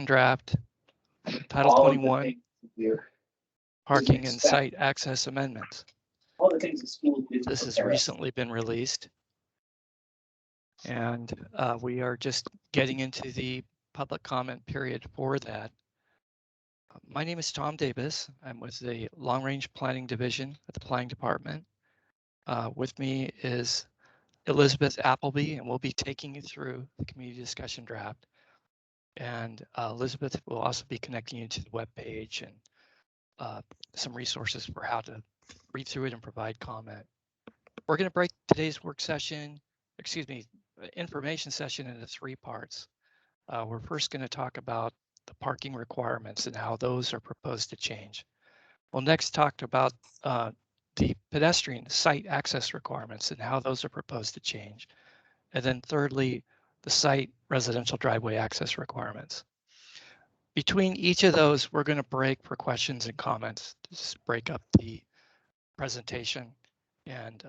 draft, Title 21, parking and site access amendments. All the things the school did. This has recently been released. And we are just getting into the public comment period for that. My name is Tom Davis. I'm with the Long Range Planning Division at the Planning Department. With me is Elizabeth Appleby, and we'll be taking you through the community discussion draft. And Elizabeth will also be connecting you to the webpage and some resources for how to read through it and provide comment. We're going to break today's work session, information session into 3 parts. We're first going to talk about the parking requirements and how those are proposed to change. We'll next talk about the pedestrian site access requirements and how those are proposed to change. And then thirdly, the site residential driveway access requirements. Between each of those, we're going to break for questions and comments, just break up the presentation and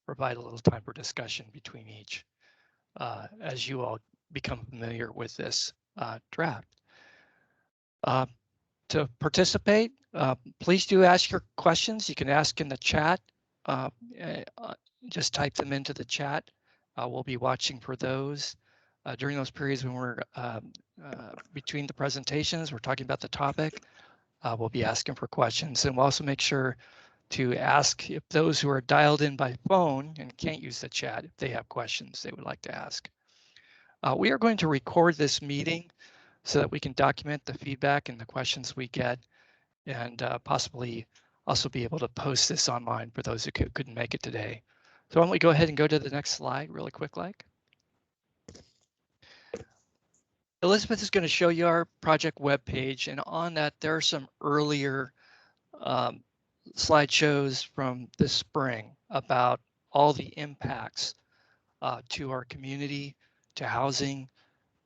provide a little time for discussion between each as you all become familiar with this draft. To participate, please do ask your questions. You can ask in the chat. Just type them into the chat. We'll be watching for those during those periods when we're between the presentations. We're talking about the topic. We'll be asking for questions, and we'll also make sure to ask if those who are dialed in by phone and can't use the chat, if they have questions they would like to ask. We are going to record this meeting so that we can document the feedback and the questions we get, and possibly also be able to post this online for those who couldn't make it today. So why don't we go ahead and go to the next slide really quick like. Elizabeth is going to show you our project webpage, and on that there are some earlier slideshows from this spring about all the impacts to our community, to housing,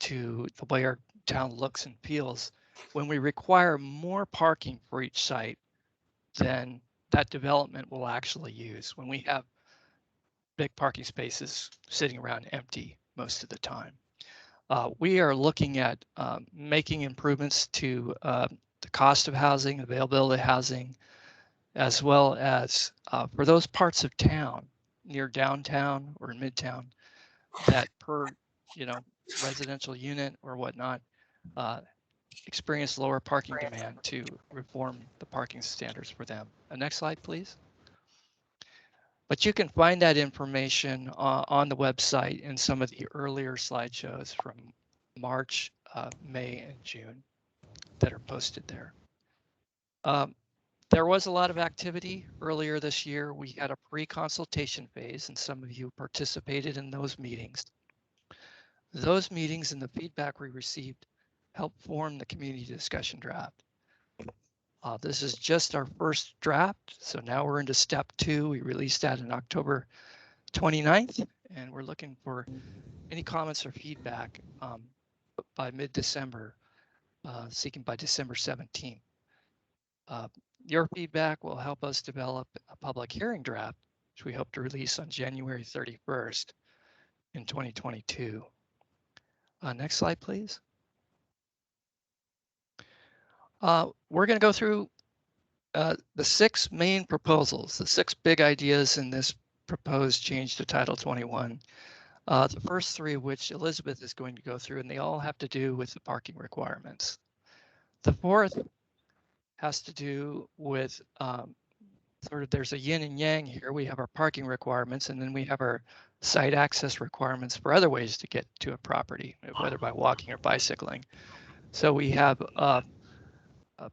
to the way our town looks and feels when we require more parking for each site than that development will actually use, when we have big parking spaces sitting around empty most of the time. We are looking at making improvements to the cost of housing, availability of housing, as well as for those parts of town near downtown or in midtown that per residential unit or whatnot experience lower parking demand, to reform the parking standards for them. Next slide, please. But you can find that information on the website in some of the earlier slideshows from March, May, and June that are posted there. There was a lot of activity earlier this year. We had a pre-consultation phase, and some of you participated in those meetings. Those meetings and the feedback we received helped form the community discussion draft. This is just our first draft, so now we're into step 2. We released that in October 29th, and we're looking for any comments or feedback by mid-December, seeking by December 17th. Your feedback will help us develop a public hearing draft, which we hope to release on January 31st in 2022. Next slide, please. We're going to go through the 6 main proposals, the 6 big ideas in this proposed change to Title 21. The first 3 of which Elizabeth is going to go through, and they all have to do with the parking requirements. The 4th has to do with sort of, there's a yin and yang here. We have our parking requirements, and then we have our site access requirements for other ways to get to a property, whether by walking or bicycling. So we have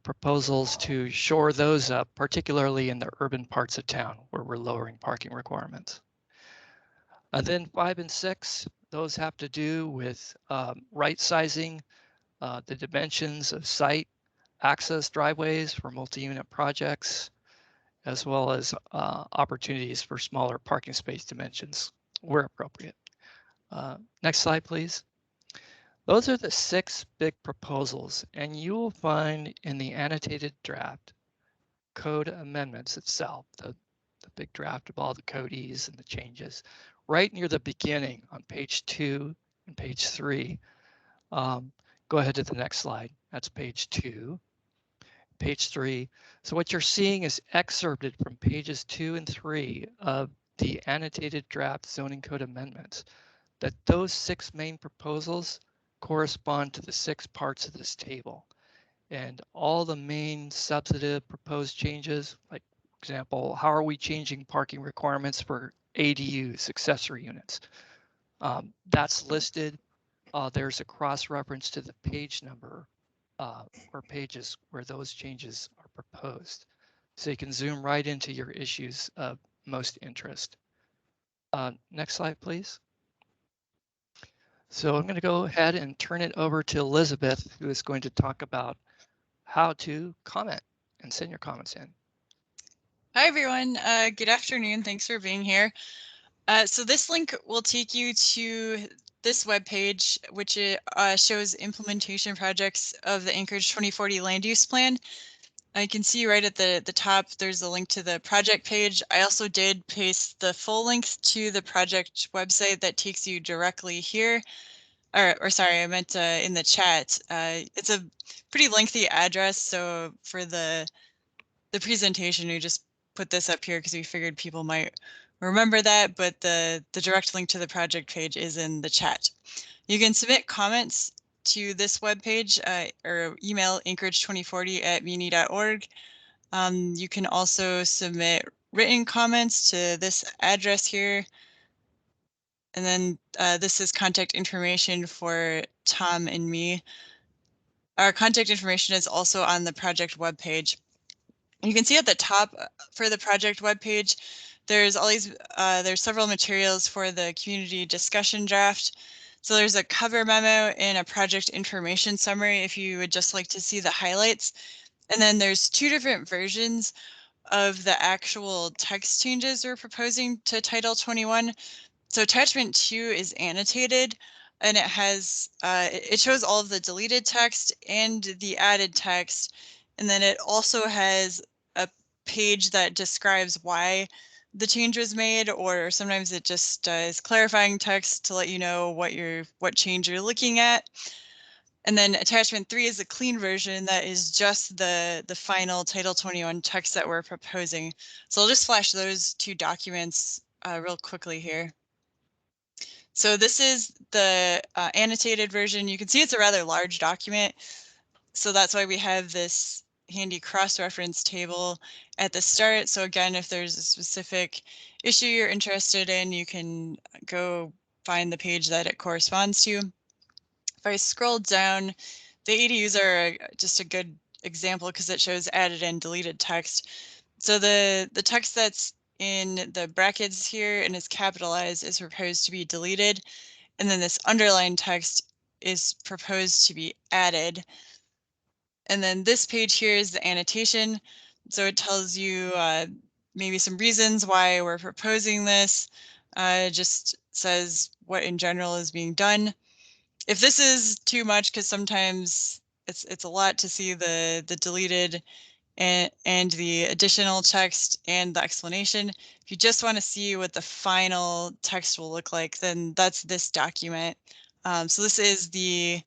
proposals to shore those up, particularly in the urban parts of town where we're lowering parking requirements. And then 5 and 6, those have to do with right sizing the dimensions of site access driveways for multi-unit projects, as well as opportunities for smaller parking space dimensions where appropriate. Next slide, please. Those are the 6 big proposals, and you will find in the annotated draft code amendments itself, the big draft of all the codes and the changes, right near the beginning on page 2 and page 3. Go ahead to the next slide. That's page 2. Page 3. So what you're seeing is excerpted from pages 2 and 3 of the annotated draft zoning code amendments. That those 6 main proposals correspond to the 6 parts of this table. And all the main substantive proposed changes, like for example, how are we changing parking requirements for ADUs, accessory units? That's listed. There's a cross-reference to the page number or pages where those changes are proposed. So you can zoom right into your issues of most interest. Next slide, please. So I'm going to go ahead and turn it over to Elizabeth, who is going to talk about how to comment and send your comments in. Hi, everyone. Good afternoon. Thanks for being here. So this link will take you to this webpage, which shows implementation projects of the Anchorage 2040 land use plan. I can see right at the top, there's a link to the project page. I also did paste the full link to the project website that takes you directly here. Or sorry, I meant in the chat. It's a pretty lengthy address, so for the presentation, we just put this up here because we figured people might remember that, but the direct link to the project page is in the chat. You can submit comments to this webpage or email anchorage2040@muni.org. You can also submit written comments to this address here. And then this is contact information for Tom and me. Our contact information is also on the project webpage. You can see at the top for the project webpage, there's all these, there's several materials for the community discussion draft. So there's a cover memo and a project information summary if you would just like to see the highlights. And then there's 2 different versions of the actual text changes we're proposing to Title 21. So attachment 2 is annotated, and it has it shows all of the deleted text and the added text, and then it also has a page that describes why the change was made, or sometimes it just is clarifying text to let you know what change you're looking at. And then attachment 3 is a clean version that is just the final Title 21 text that we're proposing. So I'll just flash those 2 documents real quickly here. So this is the annotated version. You can see it's a rather large document. So that's why we have this handy cross-reference table at the start. So again, if there's a specific issue you're interested in, you can go find the page that it corresponds to. If I scroll down, the ADUs are just a good example because it shows added and deleted text. So the text that's in the brackets here and is capitalized is proposed to be deleted, and then this underlined text is proposed to be added. And then this page here is the annotation, so it tells you maybe some reasons why we're proposing this. Just says what in general is being done. If this is too much, because sometimes it's a lot to see the deleted and the additional text and the explanation. If you just want to see what the final text will look like, then that's this document. So this is the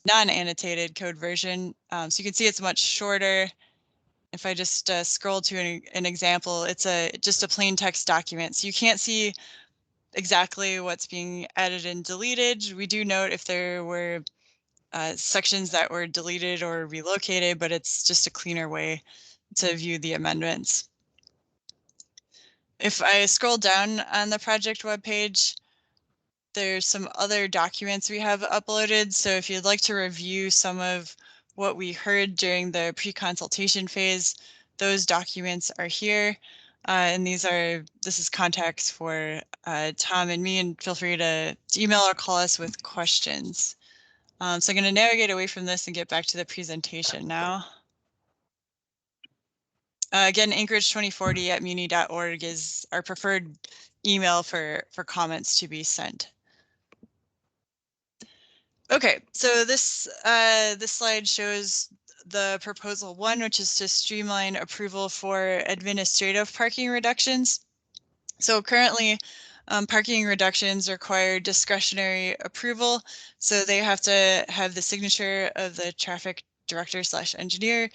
non-annotated code version. So you can see it's much shorter. If I just scroll to an example, it's just a plain text document. So you can't see exactly what's being added and deleted. We do note if there were sections that were deleted or relocated, but it's just a cleaner way to view the amendments. If I scroll down on the project webpage, there's some other documents we have uploaded. So if you'd like to review some of what we heard during the pre-consultation phase, those documents are here. And this is contacts for Tom and me, and feel free to email or call us with questions. So I'm going to navigate away from this and get back to the presentation now. Again, anchorage2040@muni.org is our preferred email for comments to be sent. Okay, so this slide shows the proposal 1, which is to streamline approval for administrative parking reductions. So currently, Parking reductions require discretionary approval, so they have to have the signature of the traffic director / engineer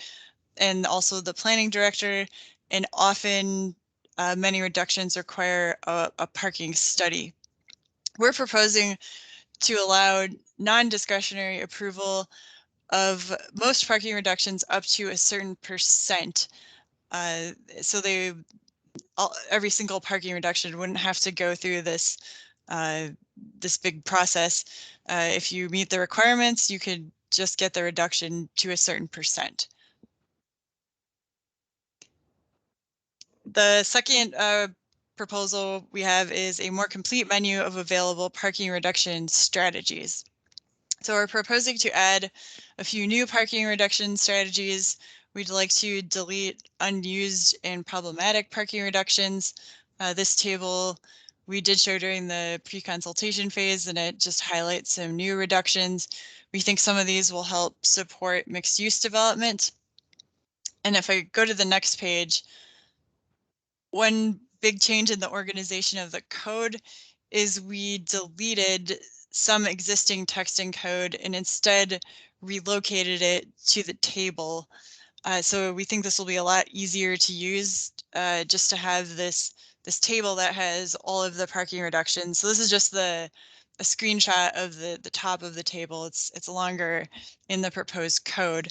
and also the planning director, and often many reductions require a parking study. We're proposing to allow non-discretionary approval of most parking reductions up to a certain percent. So every single parking reduction wouldn't have to go through this this big process. If you meet the requirements, you could just get the reduction to a certain percent. The second proposal we have is a more complete menu of available parking reduction strategies. So we're proposing to add a few new parking reduction strategies. We'd like to delete unused and problematic parking reductions. This table we did show during the pre-consultation phase, and it just highlights some new reductions. We think some of these will help support mixed-use development. And if I go to the next page, one big change in the organization of the code is we deleted some existing text and code and instead relocated it to the table. So we think this will be a lot easier to use, just to have this table that has all of the parking reductions. So this is just a screenshot of the top of the table. It's longer in the proposed code,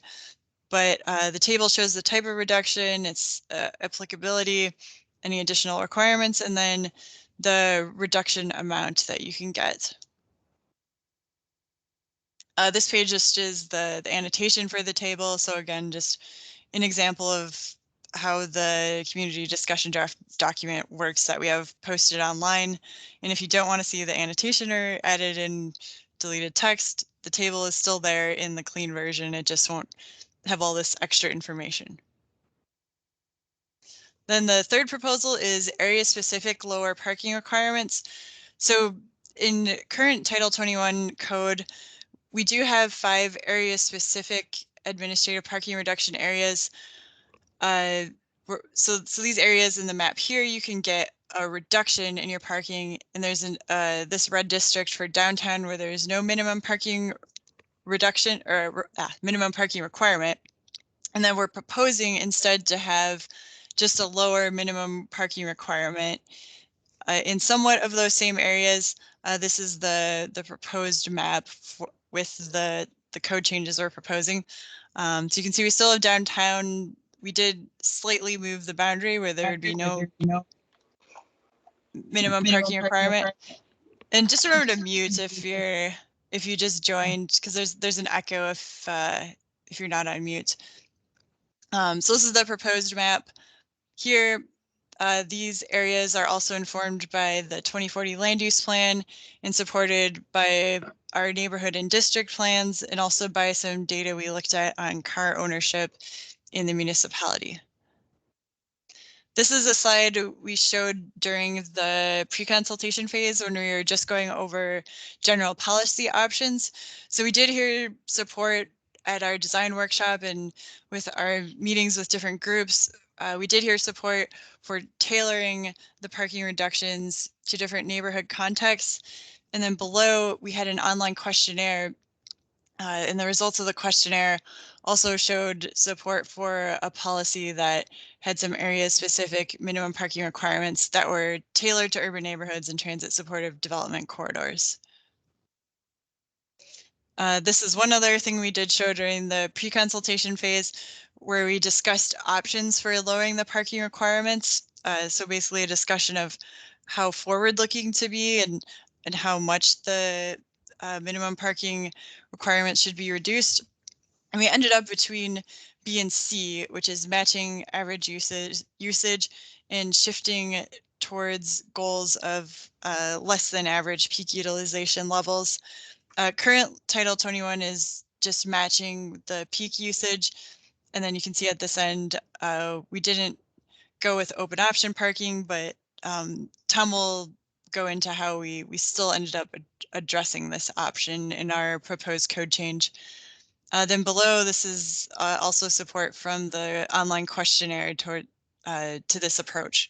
but the table shows the type of reduction, its applicability, any additional requirements, and then the reduction amount that you can get. This page just is the annotation for the table. So again, just an example of how the community discussion draft document works that we have posted online. And if you don't want to see the annotation or added in deleted text, the table is still there in the clean version. It just won't have all this extra information. Then the third proposal is area-specific lower parking requirements. So in current Title 21 code, we do have 5 area-specific administrative parking reduction areas. So these areas in the map here, you can get a reduction in your parking, and there's this red district for downtown where there's no minimum parking reduction or minimum parking requirement. And then we're proposing instead to have just a lower minimum parking requirement in somewhat of those same areas. This is the proposed map with the code changes we're proposing. So you can see we still have downtown. We did slightly move the boundary where there would be no minimum parking requirement. And just remember to mute if you just joined, because there's an echo if you're not on mute. So this is the proposed map. Here, these areas are also informed by the 2040 land use plan and supported by our neighborhood and district plans, and also by some data we looked at on car ownership in the municipality. This is a slide we showed during the pre-consultation phase when we were just going over general policy options. So we did hear support at our design workshop and with our meetings with different groups. We did hear support for tailoring the parking reductions to different neighborhood contexts. And then below, we had an online questionnaire, and the results of the questionnaire also showed support for a policy that had some area-specific minimum parking requirements that were tailored to urban neighborhoods and transit-supportive development corridors. This is one other thing we did show during the pre-consultation phase, where we discussed options for lowering the parking requirements. So basically a discussion of how forward-looking to be and how much the minimum parking requirements should be reduced. And we ended up between B and C, which is matching average usage and shifting towards goals of less than average peak utilization levels. Current Title 21 is just matching the peak usage. And then you can see at this end, we didn't go with open option parking, but Tom will go into how we still ended up addressing this option in our proposed code change. Then below, this is also support from the online questionnaire to this approach.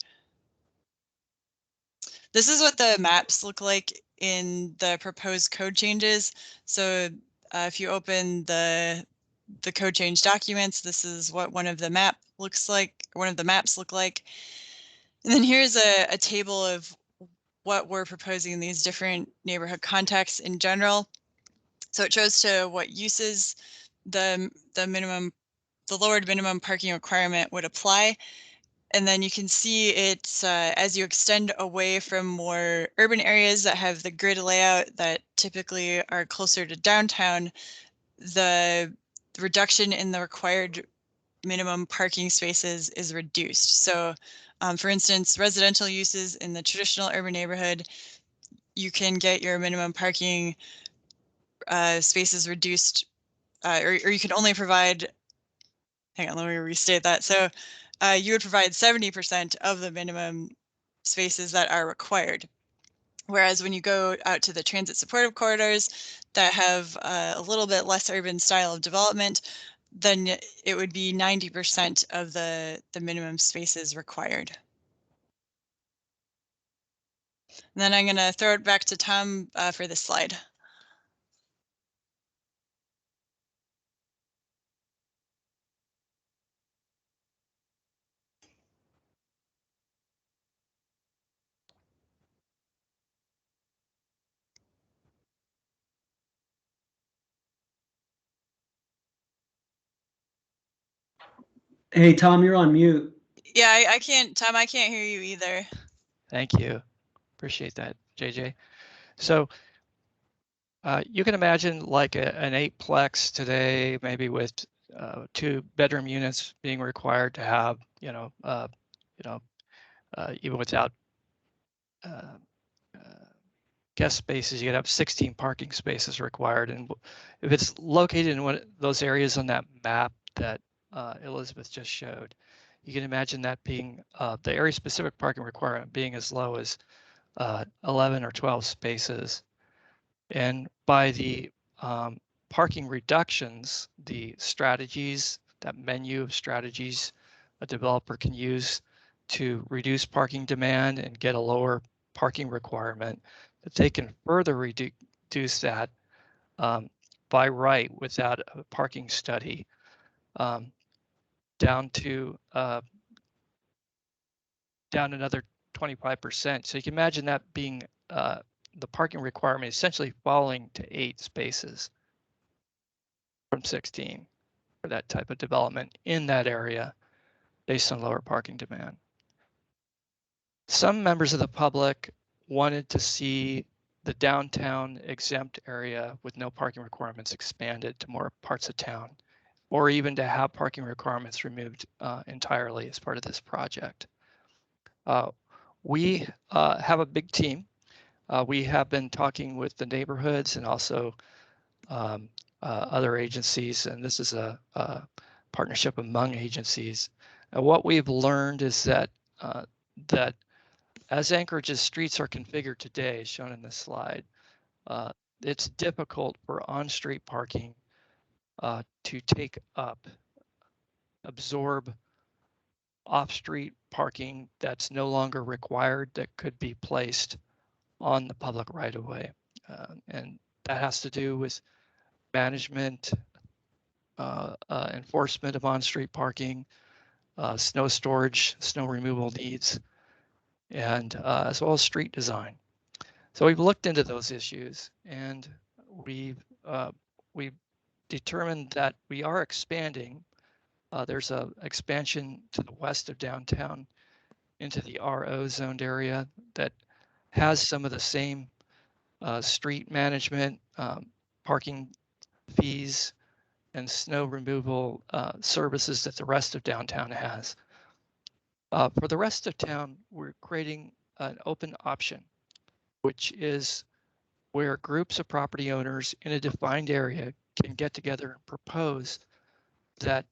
This is what the maps look like in the proposed code changes. So if you open the code change documents, this is what one of the maps look like. And then here's a table of what we're proposing in these different neighborhood contexts in general. So it shows to what uses the lowered minimum parking requirement would apply. And then you can see it's as you extend away from more urban areas that have the grid layout that typically are closer to downtown, the reduction in the required minimum parking spaces is reduced. So for instance, residential uses in the traditional urban neighborhood, you can get your minimum parking spaces reduced, or you can only provide, hang on, let me restate that. So you would provide 70% of the minimum spaces that are required. Whereas when you go out to the transit supportive corridors that have a little bit less urban style of development, then it would be 90% of the minimum spaces required. And then I'm going to throw it back to Tom for this slide. Hey, Tom, you're on mute. Yeah, I can't, Tom, I can't hear you either. Thank you. Appreciate that, JJ. So you can imagine like an 8-plex today, maybe with 2 bedroom units being required to have, even without guest spaces, you could have 16 parking spaces required. And if it's located in one of those areas on that map that Elizabeth just showed, you can imagine that being the area specific parking requirement being as low as 11 or 12 spaces. And by the parking reductions, the strategies, that menu of strategies a developer can use to reduce parking demand and get a lower parking requirement, that they can further reduce that by right without a parking study down to down another 25%. So you can imagine that being the parking requirement essentially falling to 8 spaces from 16 for that type of development in that area based on lower parking demand. Some members of the public wanted to see the downtown exempt area with no parking requirements expanded to more parts of town, or even to have parking requirements removed entirely as part of this project. We have a big team. We have been talking with the neighborhoods and also other agencies, and this is a partnership among agencies. And what we've learned is that that as Anchorage's streets are configured today, as shown in this slide, it's difficult for on-street parking to take up, absorb off-street parking that's no longer required that could be placed on the public right-of-way. And that has to do with management, enforcement of on-street parking, snow storage, snow removal needs, and as well as street design. So we've looked into those issues, and we've determined that we are expanding. There's a expansion to the west of downtown into the RO zoned area that has some of the same street management, parking fees, and snow removal services that the rest of downtown has. For the rest of town, we're creating an open option, which is where groups of property owners in a defined area can get together and propose that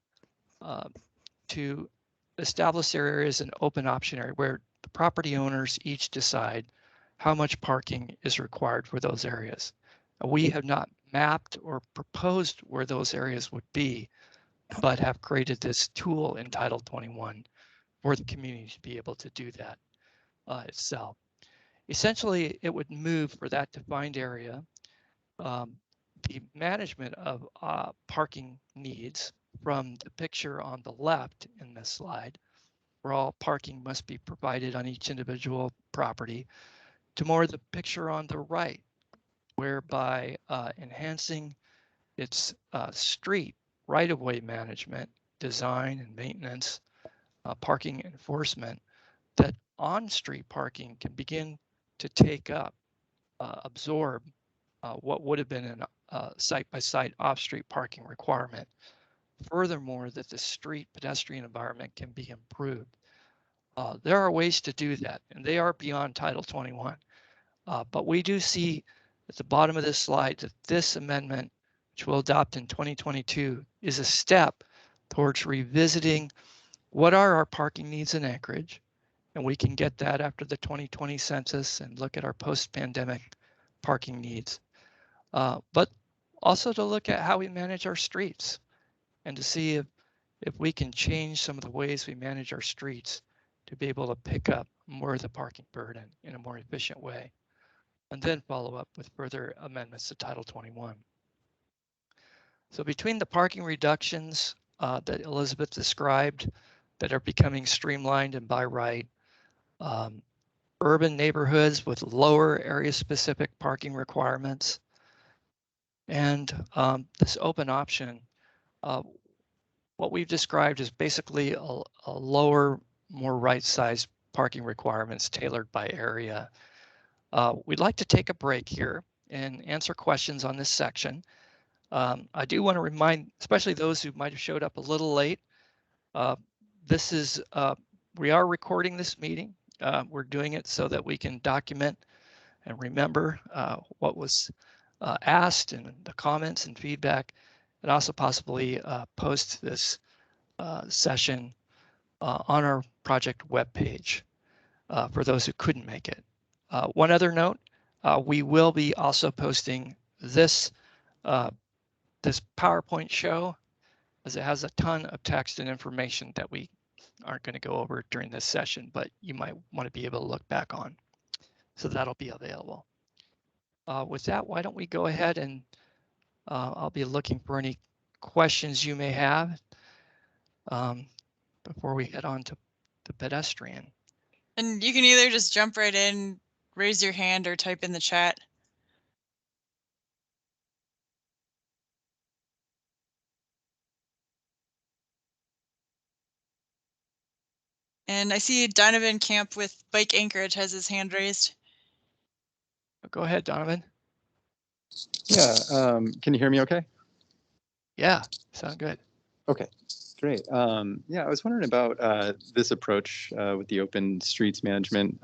to establish their area as an open option area where the property owners each decide how much parking is required for those areas. We have not mapped or proposed where those areas would be, but have created this tool in Title 21 for the community to be able to do that itself. Essentially, it would move for that defined area the management of parking needs from the picture on the left in this slide, where all parking must be provided on each individual property, to more the picture on the right, whereby enhancing its street right-of-way management, design and maintenance, parking enforcement, that on-street parking can begin to take up, absorb what would have been a site-by-site off-street parking requirement. Furthermore, that the street pedestrian environment can be improved. There are ways to do that, and they are beyond Title 21. But we do see at the bottom of this slide that this amendment, which we'll adopt in 2022, is a step towards revisiting what are our parking needs in Anchorage. And we can get that after the 2020 census and look at our post-pandemic parking needs. But also to look at how we manage our streets and to see if we can change some of the ways we manage our streets to be able to pick up more of the parking burden in a more efficient way, and then follow up with further amendments to Title 21. So between the parking reductions that Elizabeth described that are becoming streamlined and by right, urban neighborhoods with lower area-specific parking requirements, and this open option, what we've described is basically a lower, more right-sized parking requirements tailored by area. We'd like to take a break here and answer questions on this section. I do want to remind, especially those who might have showed up a little late, we are recording this meeting. We're doing it so that we can document and remember what was asked and the comments and feedback, and also possibly post this session on our project webpage for those who couldn't make it. One other note, we will be also posting this this PowerPoint show, as it has a ton of text and information that we aren't going to go over during this session, but you might want to be able to look back on. So that'll be available. With that, why don't we go ahead and I'll be looking for any questions you may have before we head on to the pedestrian. And you can either just jump right in, raise your hand, or type in the chat. And I see Donovan Camp with Bike Anchorage has his hand raised. Go ahead, Donovan. Yeah, can you hear me okay? Yeah, sound good. Okay, great. Yeah, I was wondering about this approach with the open streets management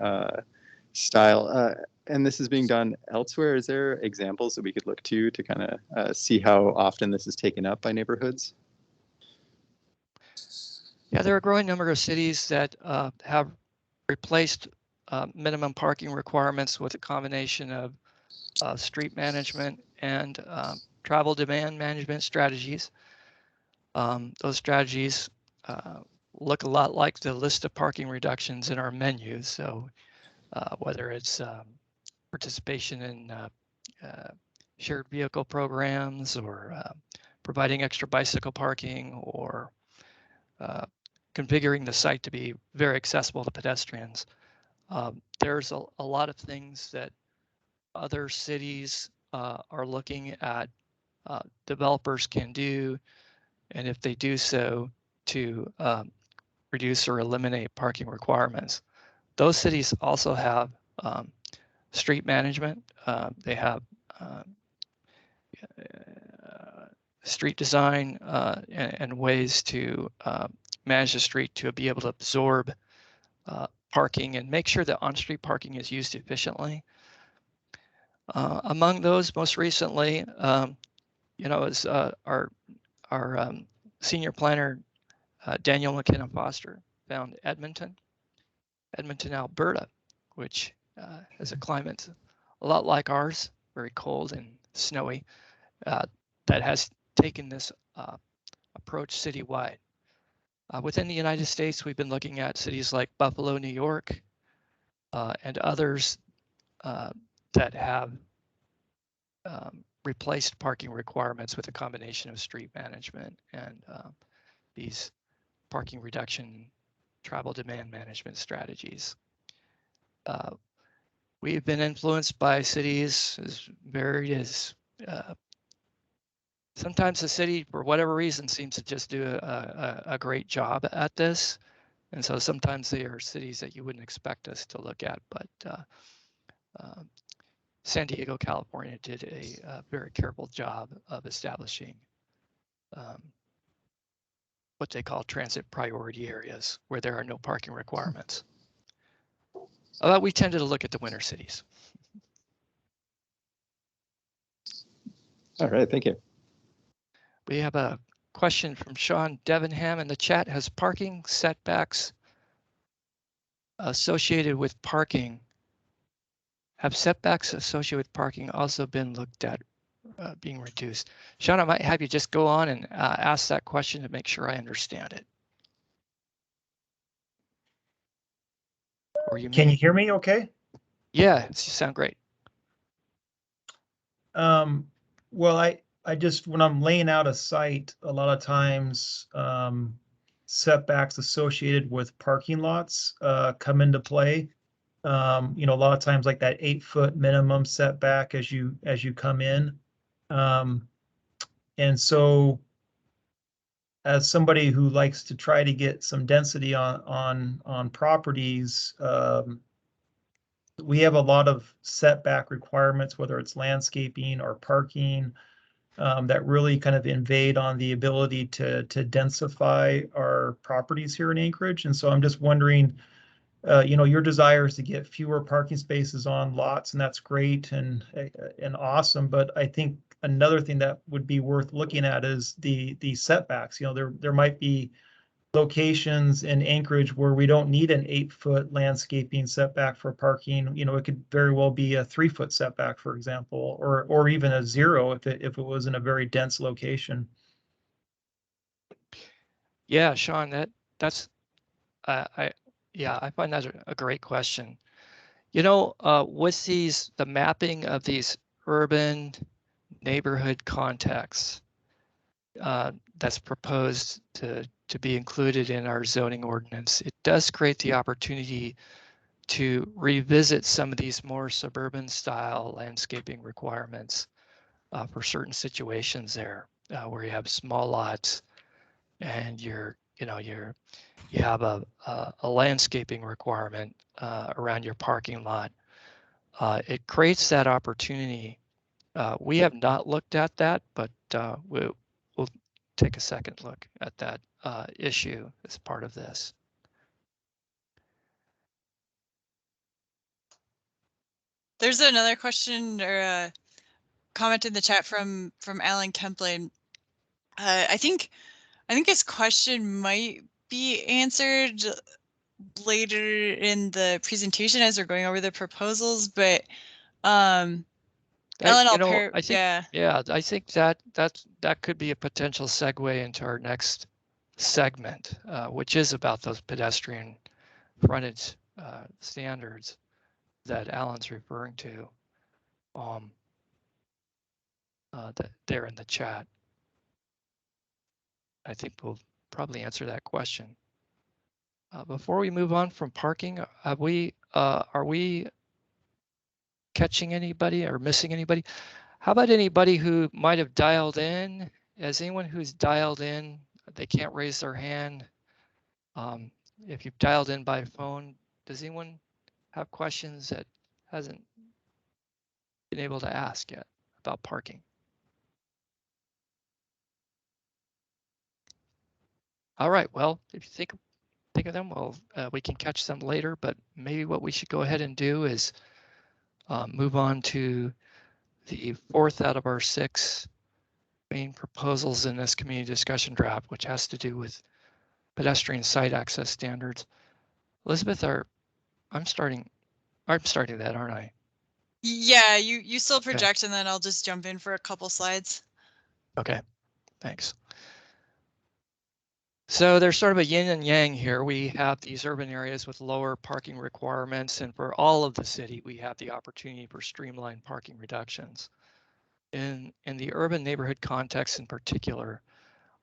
style, and this is being done elsewhere. Is there examples that we could look to kind of see how often this is taken up by neighborhoods? Yeah, there are a growing number of cities that have replaced minimum parking requirements with a combination of street management and travel demand management strategies. Those strategies look a lot like the list of parking reductions in our menu. So whether it's participation in shared vehicle programs, or providing extra bicycle parking, or configuring the site to be very accessible to pedestrians. There's a lot of things that other cities are looking at developers can do, and if they do so, to reduce or eliminate parking requirements. Those cities also have street management. They have street design and ways to manage the street to be able to absorb parking and make sure that on-street parking is used efficiently. Among those, most recently, is our senior planner, Daniel McKenna Foster, found Edmonton, Alberta, which has a climate a lot like ours, very cold and snowy, that has taken this approach citywide. Within the United States, we've been looking at cities like Buffalo, New York, and others that have replaced parking requirements with a combination of street management and these parking reduction travel demand management strategies. We've been influenced by cities as varied as sometimes the city, for whatever reason, seems to just do a great job at this. And so sometimes they are cities that you wouldn't expect us to look at, but San Diego, California did a very careful job of establishing what they call transit priority areas where there are no parking requirements. We tended to look at the winter cities. All right, thank you. We have a question from Sean Devenham in the chat. Has parking setbacks associated with parking, have setbacks associated with parking also been looked at being reduced? Sean, I might have you just go on and ask that question to make sure I understand it. Or Can you hear me okay? Yeah, you sound great. Well, I just, when I'm laying out a site, a lot of times setbacks associated with parking lots come into play. You know, a lot of times like that 8-foot minimum setback as you come in. And so as somebody who likes to try to get some density on properties, we have a lot of setback requirements, whether it's landscaping or parking, that really kind of invade on the ability to densify our properties here in Anchorage. And so I'm just wondering, you know, your desire is to get fewer parking spaces on lots, and that's great and awesome. But I think another thing that would be worth looking at is the setbacks. You know, there might be locations in Anchorage where we don't need an 8-foot landscaping setback for parking. You know, it could very well be a 3-foot setback, for example, or even a 0 if it was in a very dense location. Yeah, Sean, that's I find that a great question. You know, with the mapping of these urban neighborhood contexts that's proposed to be included in our zoning ordinance, it does create the opportunity to revisit some of these more suburban style landscaping requirements for certain situations there where you have small lots and you have a landscaping requirement around your parking lot. It creates that opportunity. We have not looked at that, but we'll take a second look at that issue as part of this. There's another question or a comment in the chat from Alan Kemplin. I think his question might be answered later in the presentation as we're going over the proposals, but Ellen, I think that could be a potential segue into our next segment, which is about those pedestrian frontage standards that Alan's referring to. That they're in the chat. I think we'll probably answer that question. Before we move on from parking, are we catching anybody or missing anybody? How about anybody who might have dialed in? As anyone who's dialed in, they can't raise their hand. If you've dialed in by phone, does anyone have questions that hasn't been able to ask yet about parking? All right, well, if you think of them, well, we can catch them later, but maybe what we should go ahead and do is move on to the 4th out of our 6 main proposals in this community discussion draft, which has to do with pedestrian site access standards. Elizabeth, I'm starting that, aren't I? Yeah, you still project, okay. And then I'll just jump in for a couple slides. Okay, thanks. So there's sort of a yin and yang here. We have these urban areas with lower parking requirements, and for all of the city, we have the opportunity for streamlined parking reductions. In the urban neighborhood context in particular,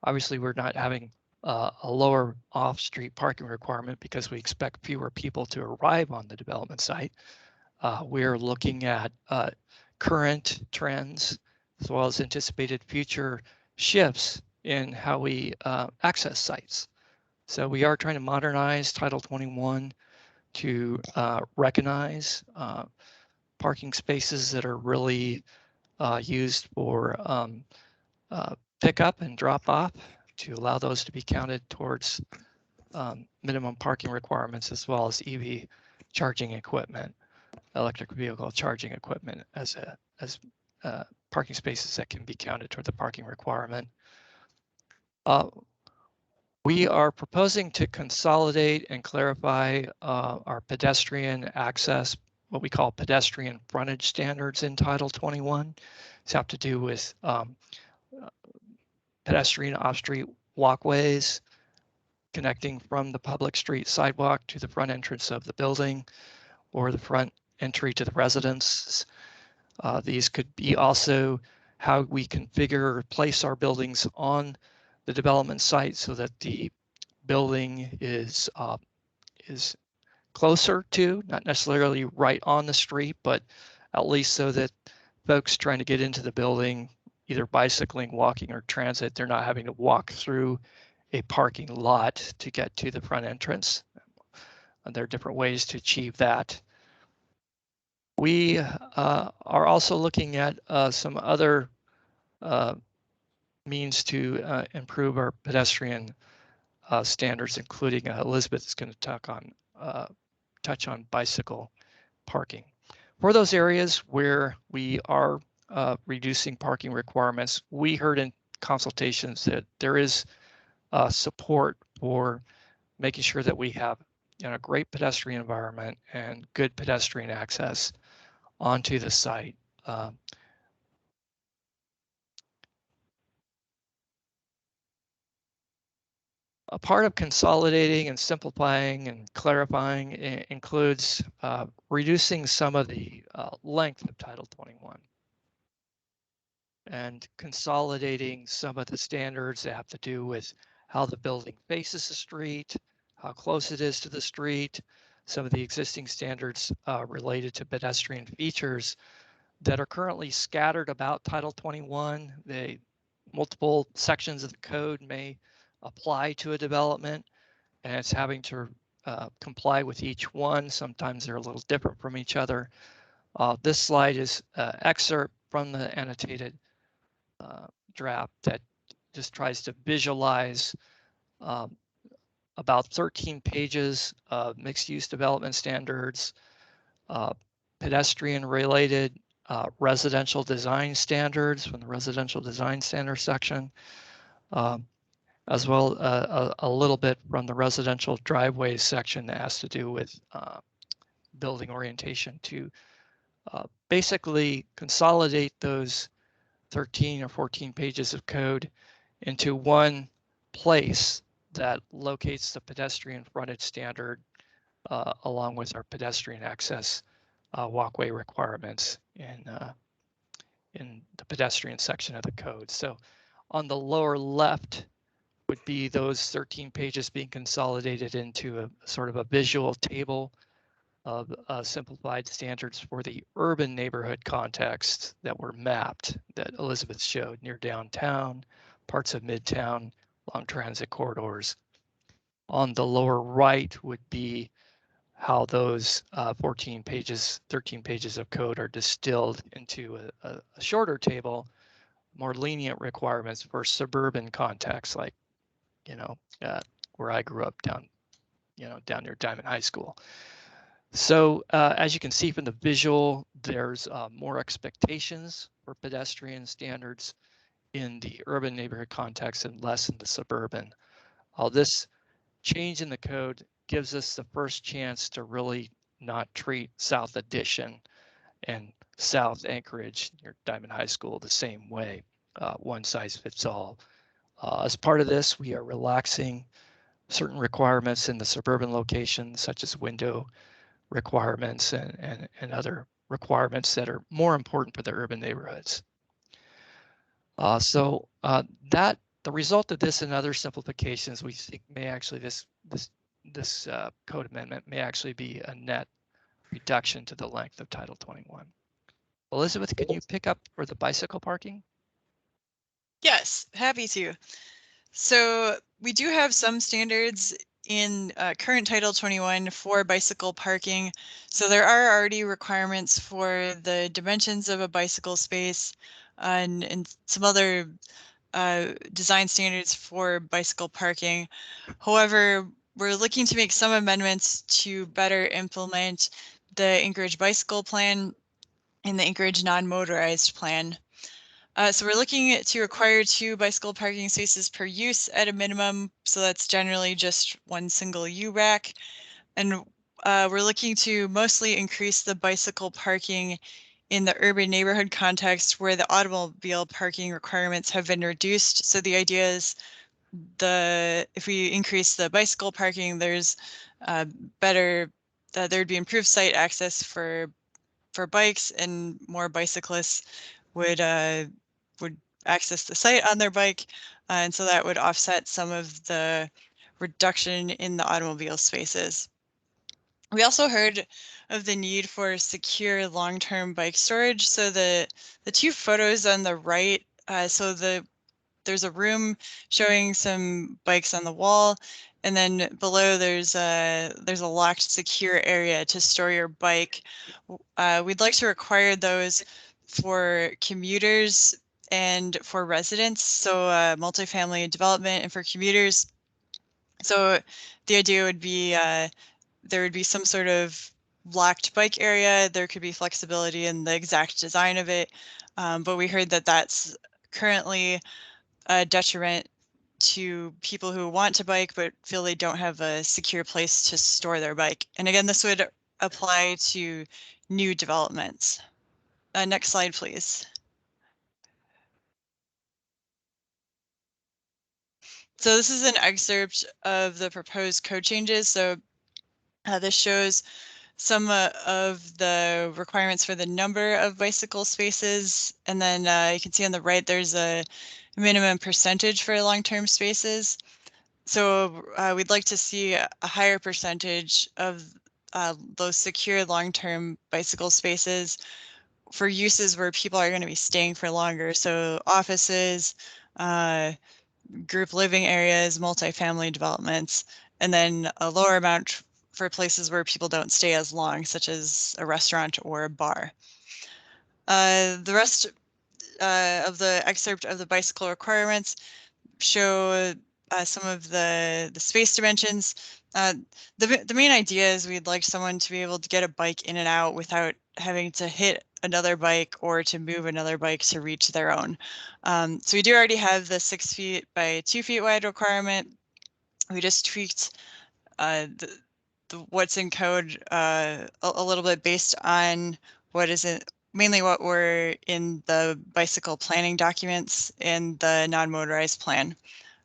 obviously we're not having a lower off-street parking requirement because we expect fewer people to arrive on the development site. We're looking at current trends as well as anticipated future shifts in how we access sites. So we are trying to modernize Title 21 to recognize parking spaces that are really used for pickup and drop off, to allow those to be counted towards minimum parking requirements, as well as EV charging equipment, electric vehicle charging equipment as parking spaces that can be counted toward the parking requirement. We are proposing to consolidate and clarify our pedestrian access, what we call pedestrian frontage standards in Title 21. It's have to do with pedestrian off-street walkways connecting from the public street sidewalk to the front entrance of the building or the front entry to the residence. These could be also how we configure or place our buildings on the development site so that the building is closer to, not necessarily right on the street, but at least so that folks trying to get into the building, either bicycling, walking, or transit, they're not having to walk through a parking lot to get to the front entrance. And there are different ways to achieve that. We are also looking at some other means to improve our pedestrian standards, including Elizabeth is going to touch on bicycle parking. For those areas where we are reducing parking requirements, we heard in consultations that there is support for making sure that we have a great pedestrian environment and good pedestrian access onto the site. A part of consolidating and simplifying and clarifying includes reducing some of the length of Title 21 and consolidating some of the standards that have to do with how the building faces the street, how close it is to the street, some of the existing standards related to pedestrian features that are currently scattered about Title 21. Multiple sections of the code may apply to a development, and it's having to comply with each one. Sometimes they're a little different from each other. This slide is an excerpt from the annotated draft that just tries to visualize about 13 pages of mixed-use development standards, pedestrian-related residential design standards from the residential design standard section, as well a little bit from the residential driveways section that has to do with building orientation, to basically consolidate those 13 or 14 pages of code into one place that locates the pedestrian frontage standard along with our pedestrian access walkway requirements in the pedestrian section of the code. So on the lower left would be those 13 pages being consolidated into a sort of a visual table of simplified standards for the urban neighborhood context that were mapped, that Elizabeth showed, near downtown, parts of Midtown, long transit corridors. On the lower right would be how those 13 pages of code are distilled into a shorter table, more lenient requirements for suburban contexts, like, where I grew up down near Diamond High School. So as you can see from the visual, there's more expectations for pedestrian standards in the urban neighborhood context and less in the suburban. This change in the code gives us the first chance to really not treat South Addition and South Anchorage near Diamond High School the same way, one size fits all. As part of this, we are relaxing certain requirements in the suburban locations, such as window requirements and other requirements that are more important for the urban neighborhoods. That the result of this and other simplifications, we think may actually this code amendment may actually be a net reduction to the length of Title 21. Elizabeth, can you pick up for the bicycle parking? Yes, happy to. So we do have some standards in current Title 21 for bicycle parking. So there are already requirements for the dimensions of a bicycle space and some other design standards for bicycle parking. However, we're looking to make some amendments to better implement the Anchorage Bicycle Plan and the Anchorage Non-Motorized Plan. So we're looking to require 2 bicycle parking spaces per use at a minimum. So that's generally just 1 single U-rack. And we're looking to mostly increase the bicycle parking in the urban neighborhood context where the automobile parking requirements have been reduced. So the idea is if we increase the bicycle parking, there's there'd be improved site access for bikes, and more bicyclists would access the site on their bike, and so that would offset some of the reduction in the automobile spaces. We also heard of the need for secure long-term bike storage. So the 2 photos on the right, there's a room showing some bikes on the wall, and then below there's a locked secure area to store your bike. We'd like to require those for commuters and for residents, so multifamily development and for commuters. So the idea would be there would be some sort of locked bike area. There could be flexibility in the exact design of it, but we heard that that's currently a detriment to people who want to bike but feel they don't have a secure place to store their bike. And again, this would apply to new developments. Next slide, please. So this is an excerpt of the proposed code changes. So this shows some of the requirements for the number of bicycle spaces. And then you can see on the right, there's a minimum percentage for long-term spaces. So we'd like to see a higher percentage of those secure long-term bicycle spaces for uses where people are going to be staying for longer. So offices, group living areas, multifamily developments, and then a lower amount for places where people don't stay as long, such as a restaurant or a bar. The rest of the excerpt of the bicycle requirements show some of the space dimensions. The main idea is we'd like someone to be able to get a bike in and out without having to hit another bike or to move another bike to reach their own. So we do already have the 6 feet by 2 feet wide requirement. We just tweaked what's in code a little bit based on what isn't mainly what were in the bicycle planning documents and the non-motorized plan.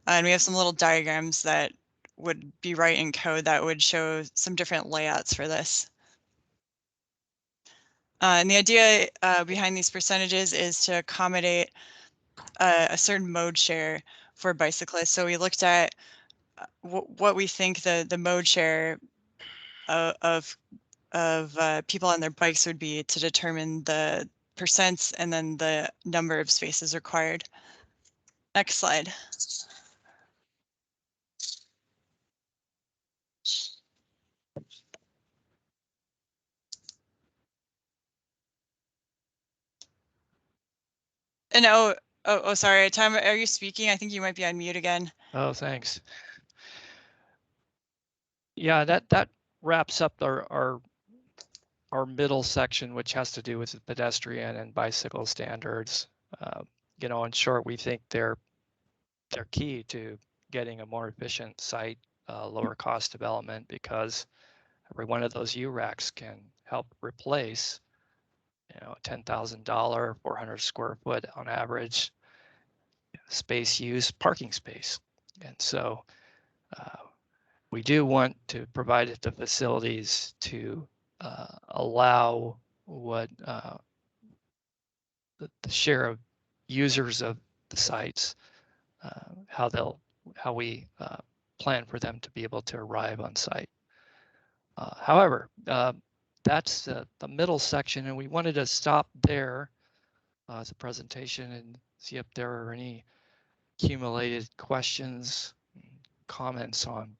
And we have some little diagrams that would be right in code that would show some different layouts for this. And the idea behind these percentages is to accommodate a certain mode share for bicyclists. So we looked at what we think the mode share of people on their bikes would be to determine the percents and then the number of spaces required. Next slide. And oh, sorry, Tom, are you speaking? I think you might be on mute again. Oh, thanks. Yeah, that wraps up our middle section, which has to do with the pedestrian and bicycle standards. You know, in short, we think they're key to getting a more efficient site, lower cost development, because every one of those U-racks can help replace, you know, $10,000, 400 square foot on average space use, parking space. And so we do want to provide the facilities to allow what the share of users of the sites, how we plan for them to be able to arrive on site. However, that's the middle section, and we wanted to stop there as a presentation and see if there are any accumulated questions, comments on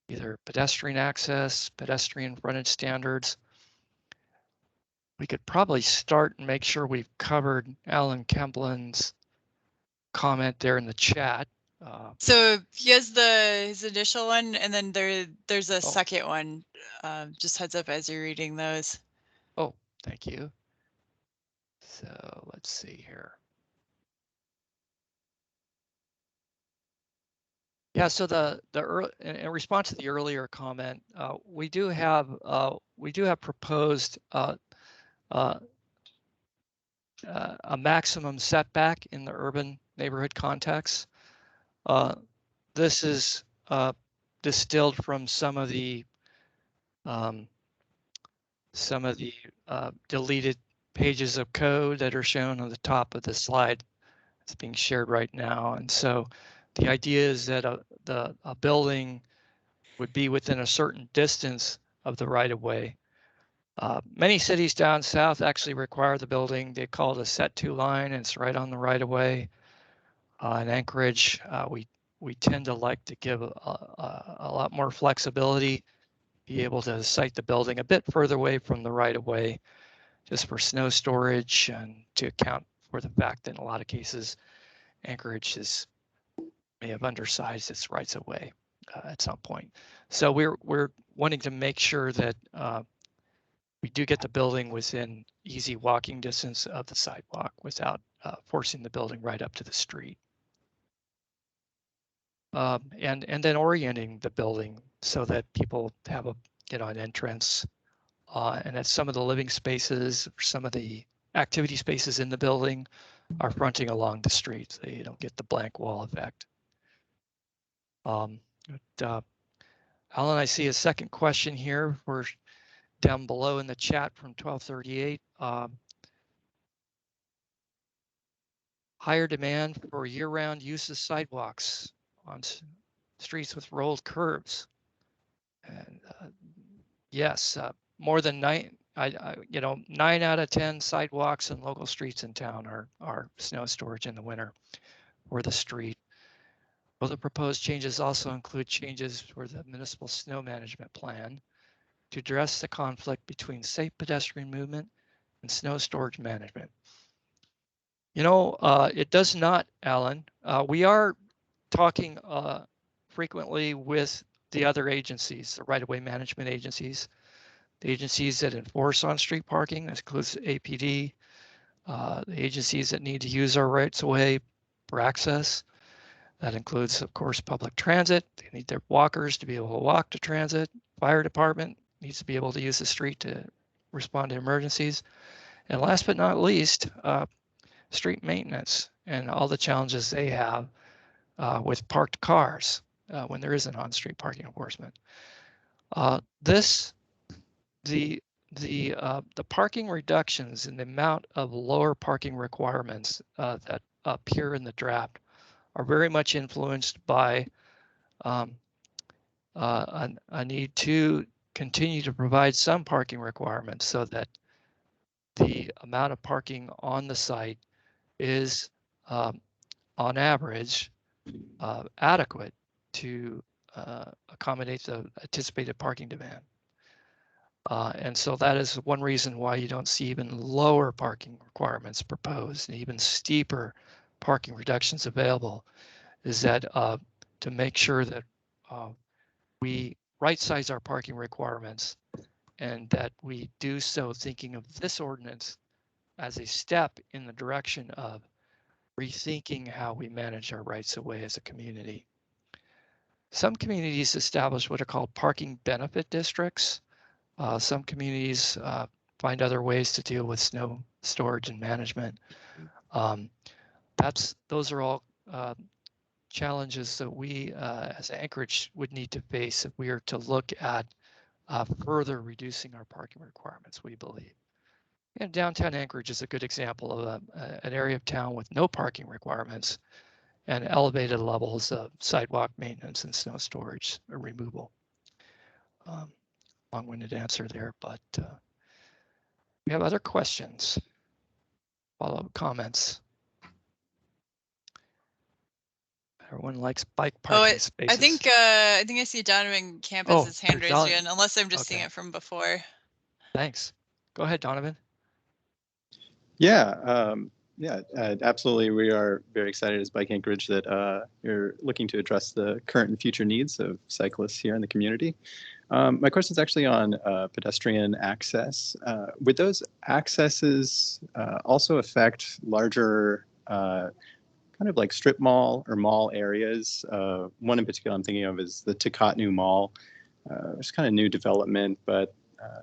either pedestrian access, pedestrian frontage standards. We could probably start and make sure we've covered Alan Kemplin's comment there in the chat. So he has his initial one, and then there's a second one. Just heads up as you're reading those. Oh, thank you. So let's see here. Yeah, so in response to the earlier comment, we do have proposed a maximum setback in the urban neighborhood context. This is distilled from some of the deleted pages of code that are shown on the top of the slide. It's being shared right now, and so the idea is that a building would be within a certain distance of the right-of-way. Many cities down south actually require the building. They call it a set-to line, and it's right on the right-of-way. In Anchorage, we tend to like to give a lot more flexibility, be able to site the building a bit further away from the right-of-way, just for snow storage and to account for the fact that in a lot of cases, Anchorage may have undersized its rights of way at some point. So we're wanting to make sure that we do get the building within easy walking distance of the sidewalk without forcing the building right up to the street. And then orienting the building so that people have an entrance and that some of the living spaces, or some of the activity spaces in the building are fronting along the street, so you don't get the blank wall effect. Alan, I see a second question here. We're down below in the chat from 1238. Higher demand for year-round use of sidewalks on streets with rolled curbs. And yes, more than 9 out of 10 sidewalks and local streets in town are snow storage in the winter or the street. Well, the proposed changes also include changes for the municipal snow management plan to address the conflict between safe pedestrian movement and snow storage management. It does not, Alan. We are talking frequently with the other agencies, the right-of-way management agencies, the agencies that enforce on-street parking, that includes APD, the agencies that need to use our rights-of-way for access. That includes, of course, public transit. They need their walkers to be able to walk to transit. Fire department needs to be able to use the street to respond to emergencies. And last but not least, street maintenance and all the challenges they have with parked cars when there isn't on-street parking enforcement. The parking reductions and the amount of lower parking requirements that appear in the draft are very much influenced by a need to continue to provide some parking requirements so that the amount of parking on the site is on average adequate to accommodate the anticipated parking demand. And so that is one reason why you don't see even lower parking requirements proposed and even steeper parking reductions available, is that to make sure that we right-size our parking requirements and that we do so thinking of this ordinance as a step in the direction of rethinking how we manage our rights of way as a community. Some communities establish what are called parking benefit districts. Some communities find other ways to deal with snow storage and management. those are all challenges that we as Anchorage would need to face if we are to look at further reducing our parking requirements, we believe. And downtown Anchorage is a good example of an area of town with no parking requirements and elevated levels of sidewalk maintenance and snow storage removal. Long-winded answer there, but we have other questions, follow-up comments. Everyone likes bike parking spaces. I think I see Donovan Camp has his hand raised again, unless I'm just seeing it from before. Thanks. Go ahead, Donovan. Yeah, absolutely. We are very excited as Bike Anchorage that you're looking to address the current and future needs of cyclists here in the community. My question is actually on pedestrian access. Would those accesses also affect larger kind of like strip mall or mall areas? One in particular I'm thinking of is the Tacotnu Mall. It's kind of new development, but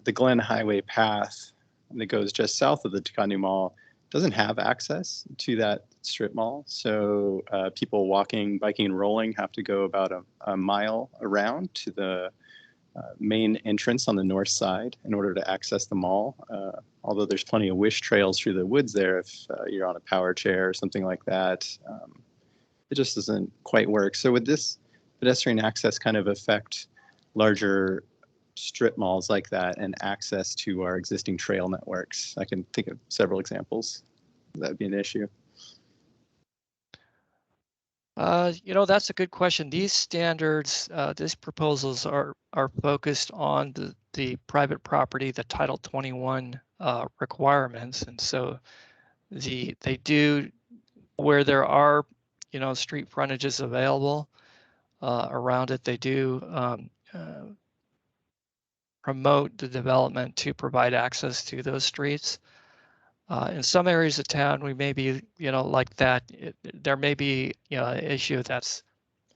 the Glen Highway path that goes just south of the Tacotnu Mall doesn't have access to that strip mall. So people walking, biking, and rolling have to go about a mile around to the main entrance on the north side in order to access the mall. Although there's plenty of wish trails through the woods there if you're on a power chair or something like that. It just doesn't quite work. So would this pedestrian access kind of affect larger strip malls like that and access to our existing trail networks? I can think of several examples. That would be an issue. That's a good question. These standards, these proposals are focused on the private property, the Title 21 requirements, and so they do, where there are street frontages available around it, they do promote the development to provide access to those streets. In some areas of town, we may be, like that. There may be, an issue that's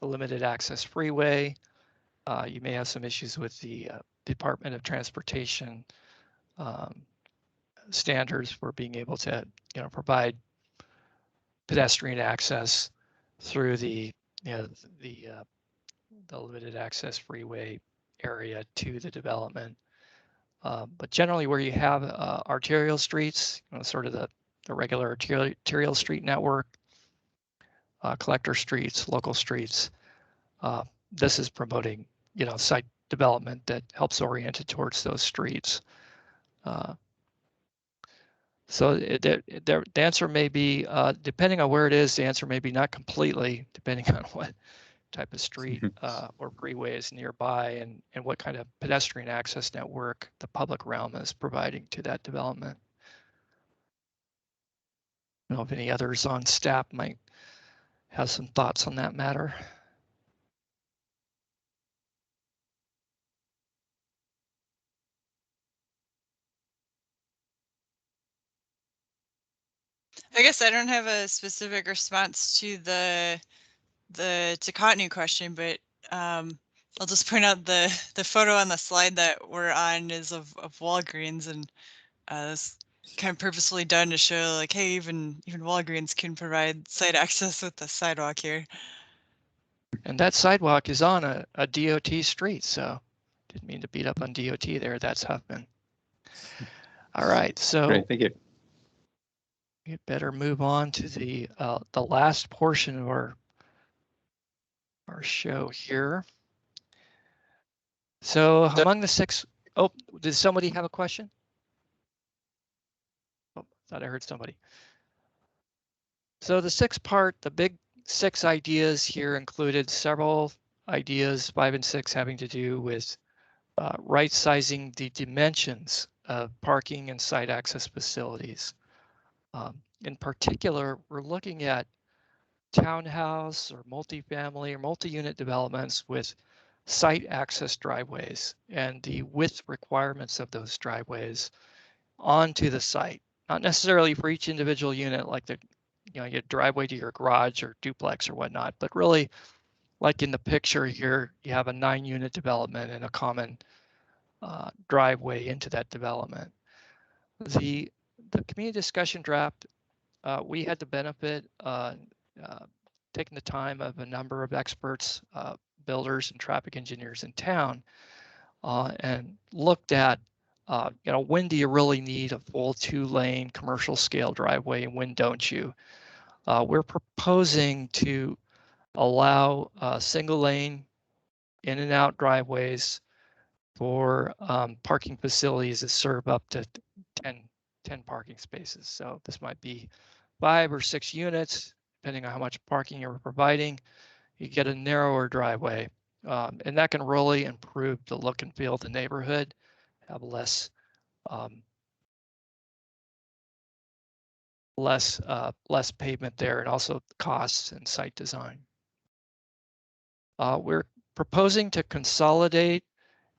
a limited access freeway. You may have some issues with the Department of Transportation standards for being able to, provide pedestrian access through the limited access freeway area to the development. But generally where you have arterial streets, sort of the regular arterial street network, collector streets, local streets, this is promoting, site development that helps orient it towards those streets. So the answer may be, depending on where it is, the answer may be not completely, depending on what type of street or freeway is nearby and what kind of pedestrian access network the public realm is providing to that development. I don't know if any others on staff might have some thoughts on that matter. I guess I don't have a specific response to the Tacotnu question, but I'll just point out the photo on the slide that we're on is of Walgreens, and it's kind of purposefully done to show like, hey, even Walgreens can provide site access with the sidewalk here. And that sidewalk is on a DOT street, so didn't mean to beat up on DOT there. That's Huffman. All right, so great, thank you. We better move on to the last portion of our show here. So among the six, did somebody have a question? Oh, thought I heard somebody. So the big six ideas here included several ideas, 5 and 6, having to do with right sizing the dimensions of parking and site access facilities. In particular, we're looking at townhouse or multifamily or multi-unit developments with site access driveways and the width requirements of those driveways onto the site. Not necessarily for each individual unit, like your driveway to your garage or duplex or whatnot, but really like in the picture here, you have a 9-unit development and a common driveway into that development. The community discussion draft we had the benefit taking the time of a number of experts, builders and traffic engineers in town, and looked at, when do you really need a full 2-lane commercial scale driveway and when don't you? We're proposing to allow single lane in and out driveways for parking facilities that serve up to 10 parking spaces. So this might be 5 or 6 units, depending on how much parking you're providing. You get a narrower driveway, and that can really improve the look and feel of the neighborhood, have less pavement there, and also costs and site design. We're proposing to consolidate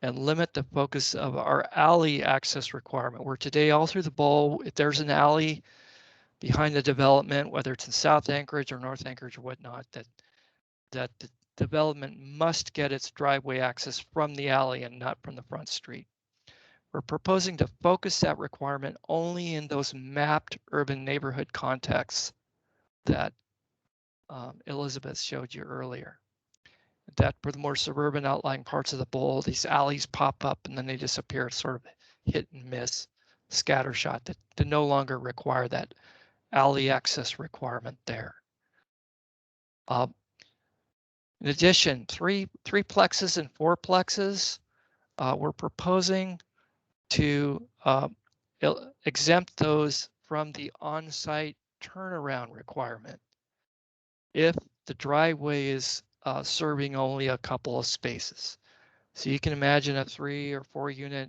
and limit the focus of our alley access requirement, where today all through the bowl, if there's an alley behind the development, whether it's in South Anchorage or North Anchorage or whatnot, that the development must get its driveway access from the alley and not from the front street. We're proposing to focus that requirement only in those mapped urban neighborhood contexts that Elizabeth showed you earlier. That for the more suburban outlying parts of the bowl, these alleys pop up and then they disappear, sort of hit and miss scattershot that no longer require that alley access requirement there. In addition, three plexes and 4 plexes, we're proposing to exempt those from the on-site turnaround requirement if the driveway is serving only a couple of spaces. So you can imagine a 3 or 4 unit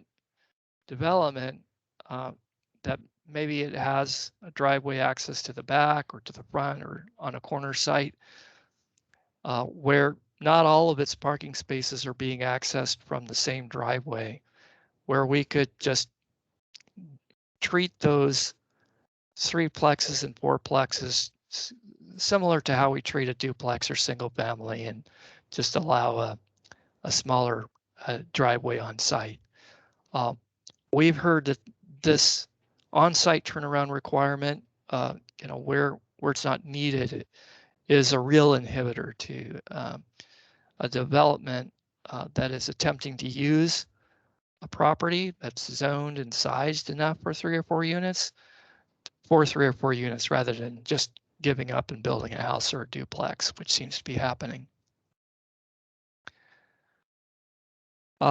development that maybe it has a driveway access to the back or to the front or on a corner site where not all of its parking spaces are being accessed from the same driveway, where we could just treat those 3 plexes and 4 plexes similar to how we treat a duplex or single family, and just allow a smaller driveway on site. We've heard that this on-site turnaround requirement, where it's not needed, is a real inhibitor to a development that is attempting to use a property that's zoned and sized enough for 3 or 4 units, rather than just giving up and building a house or a duplex, which seems to be happening.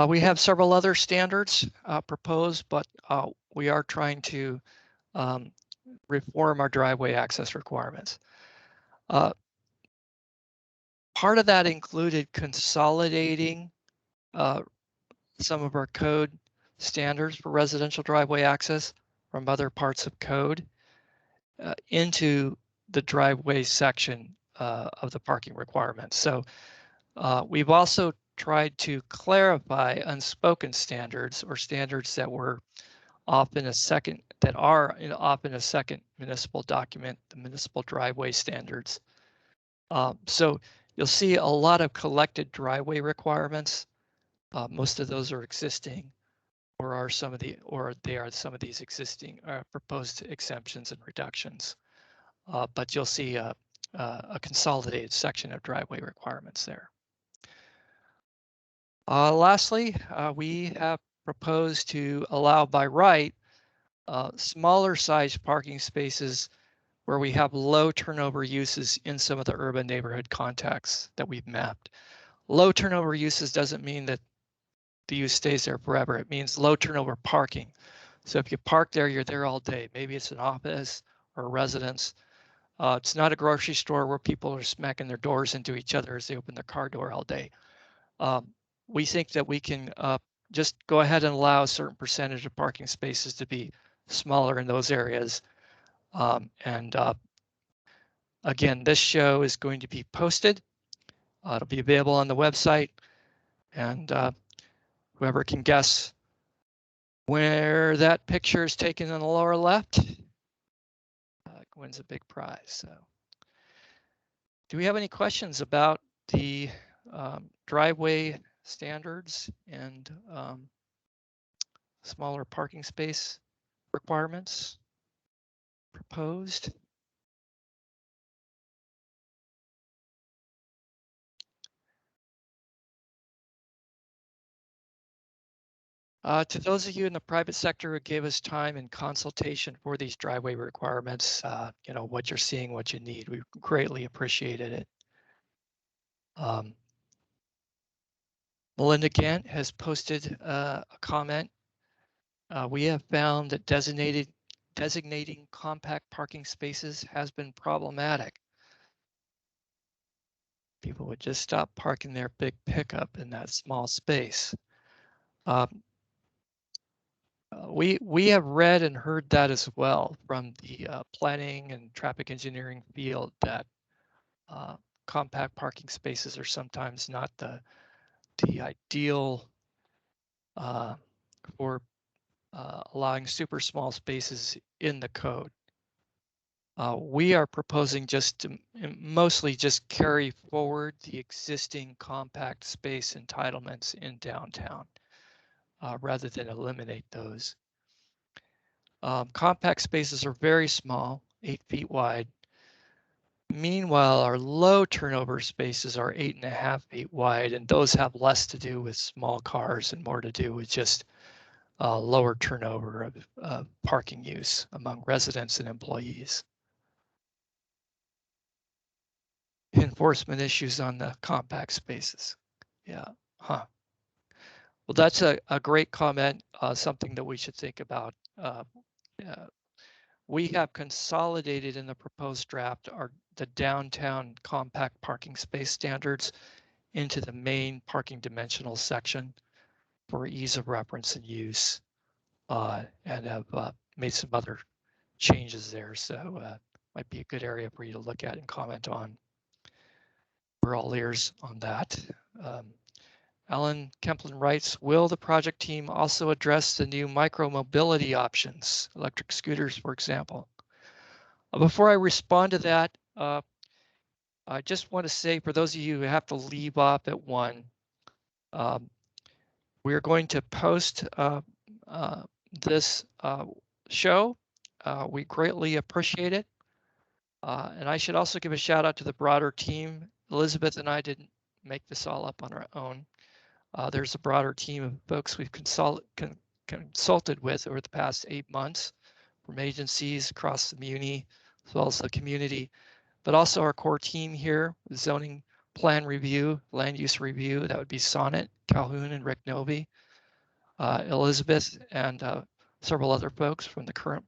We have several other standards proposed, but we are trying to reform our driveway access requirements. Part of that included consolidating some of our code standards for residential driveway access from other parts of code into the driveway section of the parking requirements. So we've also tried to clarify unspoken standards, or standards that are often a second municipal document, the municipal driveway standards. So you'll see a lot of collected driveway requirements. Most of those are existing, or they are some of these existing proposed exemptions and reductions. But you'll see a consolidated section of driveway requirements there. Lastly, we have proposed to allow by right smaller size parking spaces where we have low turnover uses in some of the urban neighborhood contexts that we've mapped. Low turnover uses doesn't mean that the use stays there forever. It means low turnover parking. So if you park there, you're there all day. Maybe it's an office or a residence. It's not a grocery store where people are smacking their doors into each other as they open their car door all day. We think that we can just go ahead and allow a certain percentage of parking spaces to be smaller in those areas. Again, this show is going to be posted. It'll be available on the website, and whoever can guess where that picture is taken in the lower left wins a big prize. So, do we have any questions about the driveway standards and smaller parking space requirements proposed? To those of you in the private sector who gave us time and consultation for these driveway requirements, you know, what you're seeing, what you need, we greatly appreciated it. Melinda Gant has posted a comment. We have found that designating compact parking spaces has been problematic. People would just stop parking their big pickup in that small space. We have read and heard that as well from the planning and traffic engineering field, that compact parking spaces are sometimes not the ideal for allowing super small spaces in the code. We are proposing just to mostly just carry forward the existing compact space entitlements in downtown rather than eliminate those. Compact spaces are very small, 8 feet wide. Meanwhile, our low turnover spaces are 8.5 feet wide, and those have less to do with small cars and more to do with just lower turnover of parking use among residents and employees. Enforcement issues on the compact spaces. Yeah, huh. Well, that's a great comment, something that we should think about. We have consolidated in the proposed draft the downtown compact parking space standards into the main parking dimensional section for ease of reference and use, and have made some other changes there. So might be a good area for you to look at and comment on. We're all ears on that. Alan Kemplin writes, will the project team also address the new micro-mobility options, electric scooters, for example? Before I respond to that, I just want to say, for those of you who have to leave off at 1, we're going to post this show. We greatly appreciate it. And I should also give a shout out to the broader team. Elizabeth and I didn't make this all up on our own. There's a broader team of folks we've consulted with over the past 8 months from agencies across the muni, as well as the community, but also our core team here, zoning plan review, land use review, that would be Sonnet, Calhoun, and Rick Novi, Elizabeth, and several other folks from the current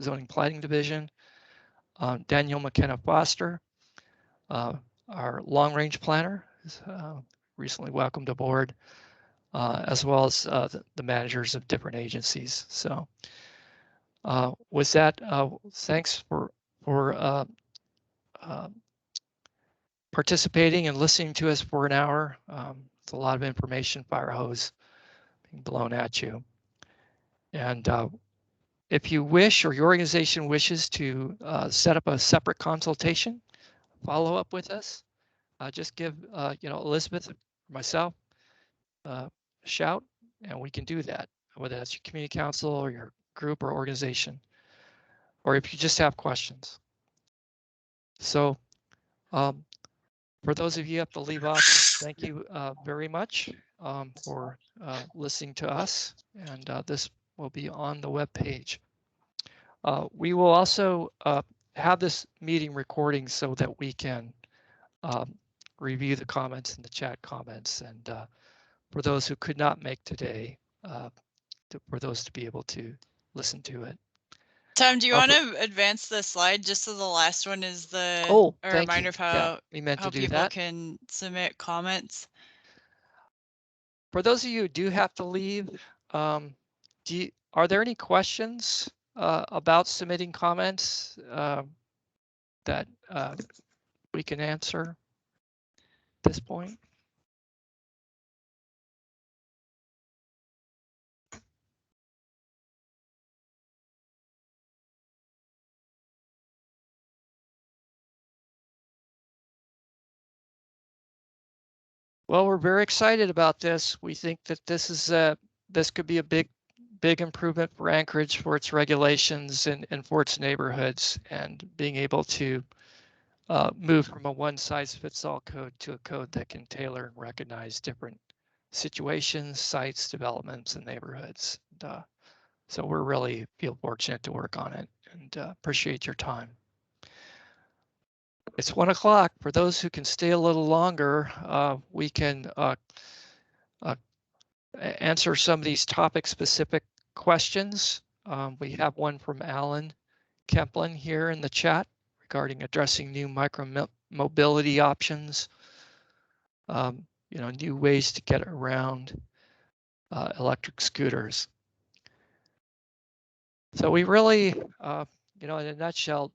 zoning planning division, Daniel McKenna Foster, our long range planner, is recently welcomed aboard, as well as the managers of different agencies. So with that, thanks for participating and listening to us for an hour. It's a lot of information, fire hose being blown at you. And if you wish, or your organization wishes to set up a separate consultation, follow up with us, just give Elizabeth or myself a shout, and we can do that, whether that's your community council or your group or organization, or if you just have questions. So for those of you who have to leave off, thank you very much for listening to us, and this will be on the web page. We will also have this meeting recording so that we can review the comments and the chat comments, and for those who could not make today, for those to be able to listen to it. Tom, do you want to advance the slide just so the last one is a reminder of how people can submit comments? For those of you who do have to leave, are there any questions about submitting comments that we can answer at this point? Well, we're very excited about this. We think that this could be a big improvement for Anchorage, for its regulations and for its neighborhoods, and being able to move from a one-size-fits-all code to a code that can tailor and recognize different situations, sites, developments, and neighborhoods. So we're really feel fortunate to work on it, and appreciate your time. It's 1 o'clock. For those who can stay a little longer, we can answer some of these topic-specific questions. We have one from Alan Kemplin here in the chat regarding addressing new micro-mobility options, new ways to get around electric scooters. So we really, in a nutshell,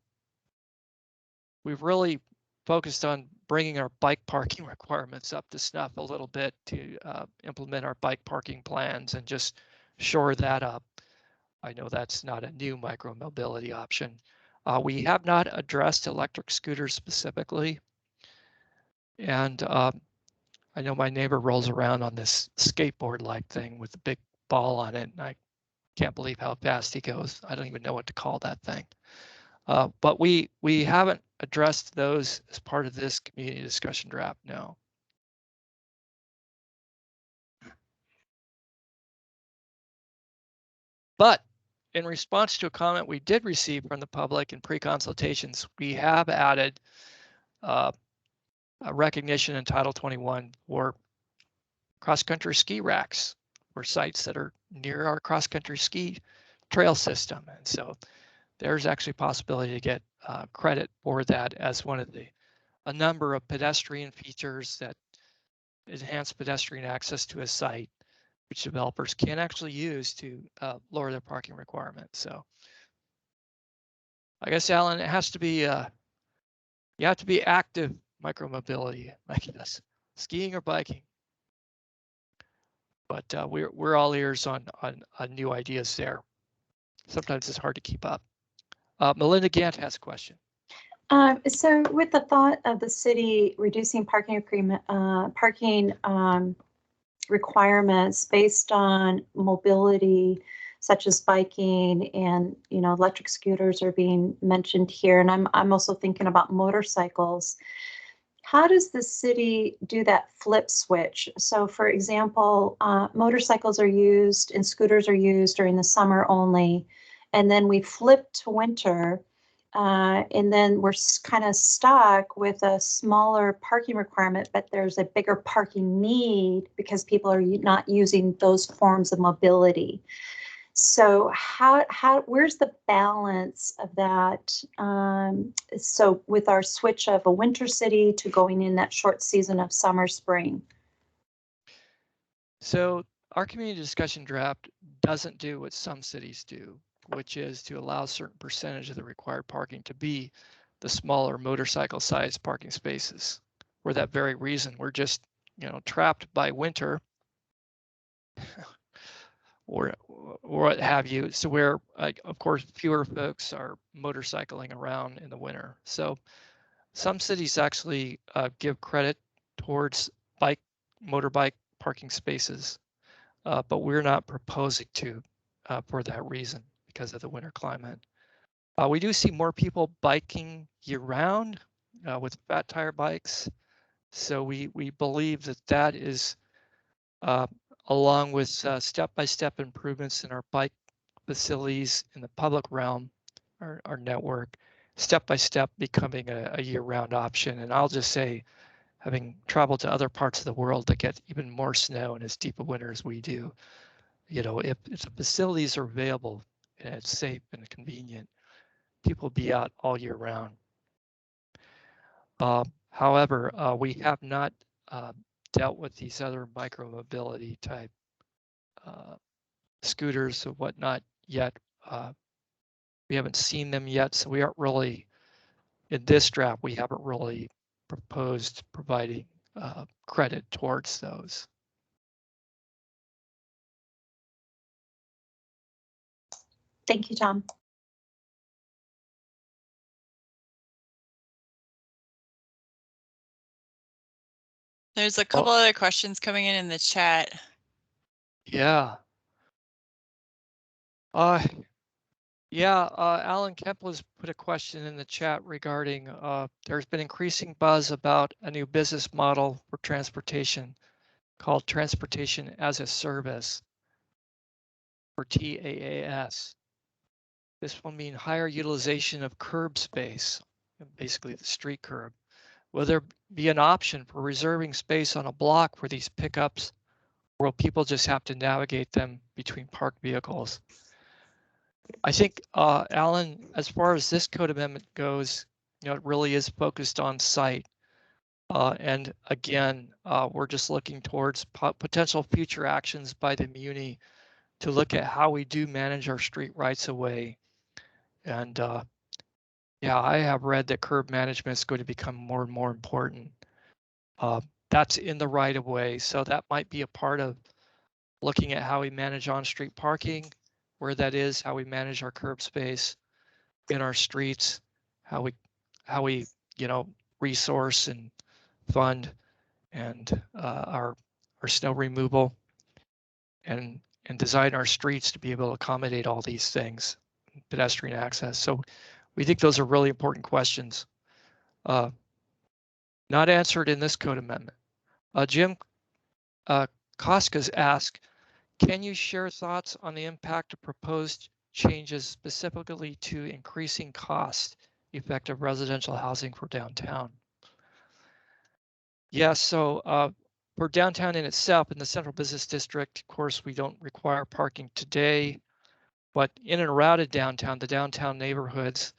we've really focused on bringing our bike parking requirements up to snuff a little bit to implement our bike parking plans and just shore that up. I know that's not a new micro-mobility option. We have not addressed electric scooters specifically. And I know my neighbor rolls around on this skateboard-like thing with a big ball on it, and I can't believe how fast he goes. I don't even know what to call that thing. But we haven't addressed those as part of this community discussion draft, no. But in response to a comment we did receive from the public in pre-consultations, we have added a recognition in Title 21 for cross-country ski racks or sites that are near our cross-country ski trail system. And so there's actually a possibility to get credit for that as one of a number of pedestrian features that enhance pedestrian access to a site, which developers can actually use to lower their parking requirements. So I guess, Alan, it has to be, you have to be active micromobility, I guess, skiing or biking. But we're all ears on new ideas there. Sometimes it's hard to keep up. Melinda Gant has a question. So with the thought of the city reducing parking requirements based on mobility, such as biking and electric scooters are being mentioned here, and I'm also thinking about motorcycles. How does the city do that flip switch? So, for example, motorcycles are used and scooters are used during the summer only, and then we flip to winter. And then we're kind of stuck with a smaller parking requirement, but there's a bigger parking need because people are not using those forms of mobility. So where's the balance of that? So with our switch of a winter city to going in that short season of summer, spring. So our community discussion draft doesn't do what some cities do, which is to allow a certain percentage of the required parking to be the smaller motorcycle sized parking spaces. For that very reason, we're just, trapped by winter or what have you. So where, of course, fewer folks are motorcycling around in the winter. So some cities actually give credit towards motorbike parking spaces, but we're not proposing to for that reason, because of the winter climate. We do see more people biking year round with fat tire bikes. So we believe that is, along with step-by-step improvements in our bike facilities in the public realm, our network, step-by-step becoming a year-round option. And I'll just say, having traveled to other parts of the world that get even more snow and as deep a winter as we do, if the facilities are available and it's safe and convenient, people will be out all year round. However, we have not dealt with these other micro-mobility type scooters or whatnot yet. We haven't seen them yet, so we aren't really, in this draft, we haven't really proposed providing credit towards those. Thank you, Tom. There's a couple other questions coming in the chat. Yeah. Alan Kemp has put a question in the chat regarding there's been increasing buzz about a new business model for transportation called Transportation as a Service, or TAAS. This will mean higher utilization of curb space, basically the street curb. Will there be an option for reserving space on a block for these pickups, or will people just have to navigate them between parked vehicles? I think, Alan, as far as this code amendment goes, it really is focused on site. And again, we're just looking towards potential future actions by the muni to look at how we do manage our street rights of way. And yeah, I have read that curb management is going to become more and more important. That's in the right of way. So that might be a part of looking at how we manage on-street parking, where that is, how we manage our curb space in our streets, how we resource and fund and our snow removal and design our streets to be able to accommodate all these things, pedestrian access. So we think those are really important questions. Not answered in this code amendment. Jim Koska's asked, can you share thoughts on the impact of proposed changes specifically to increasing cost effective residential housing for downtown? Yes, so for downtown in itself, in the central business district, of course, we don't require parking today, but in and around downtown, the downtown neighborhoods,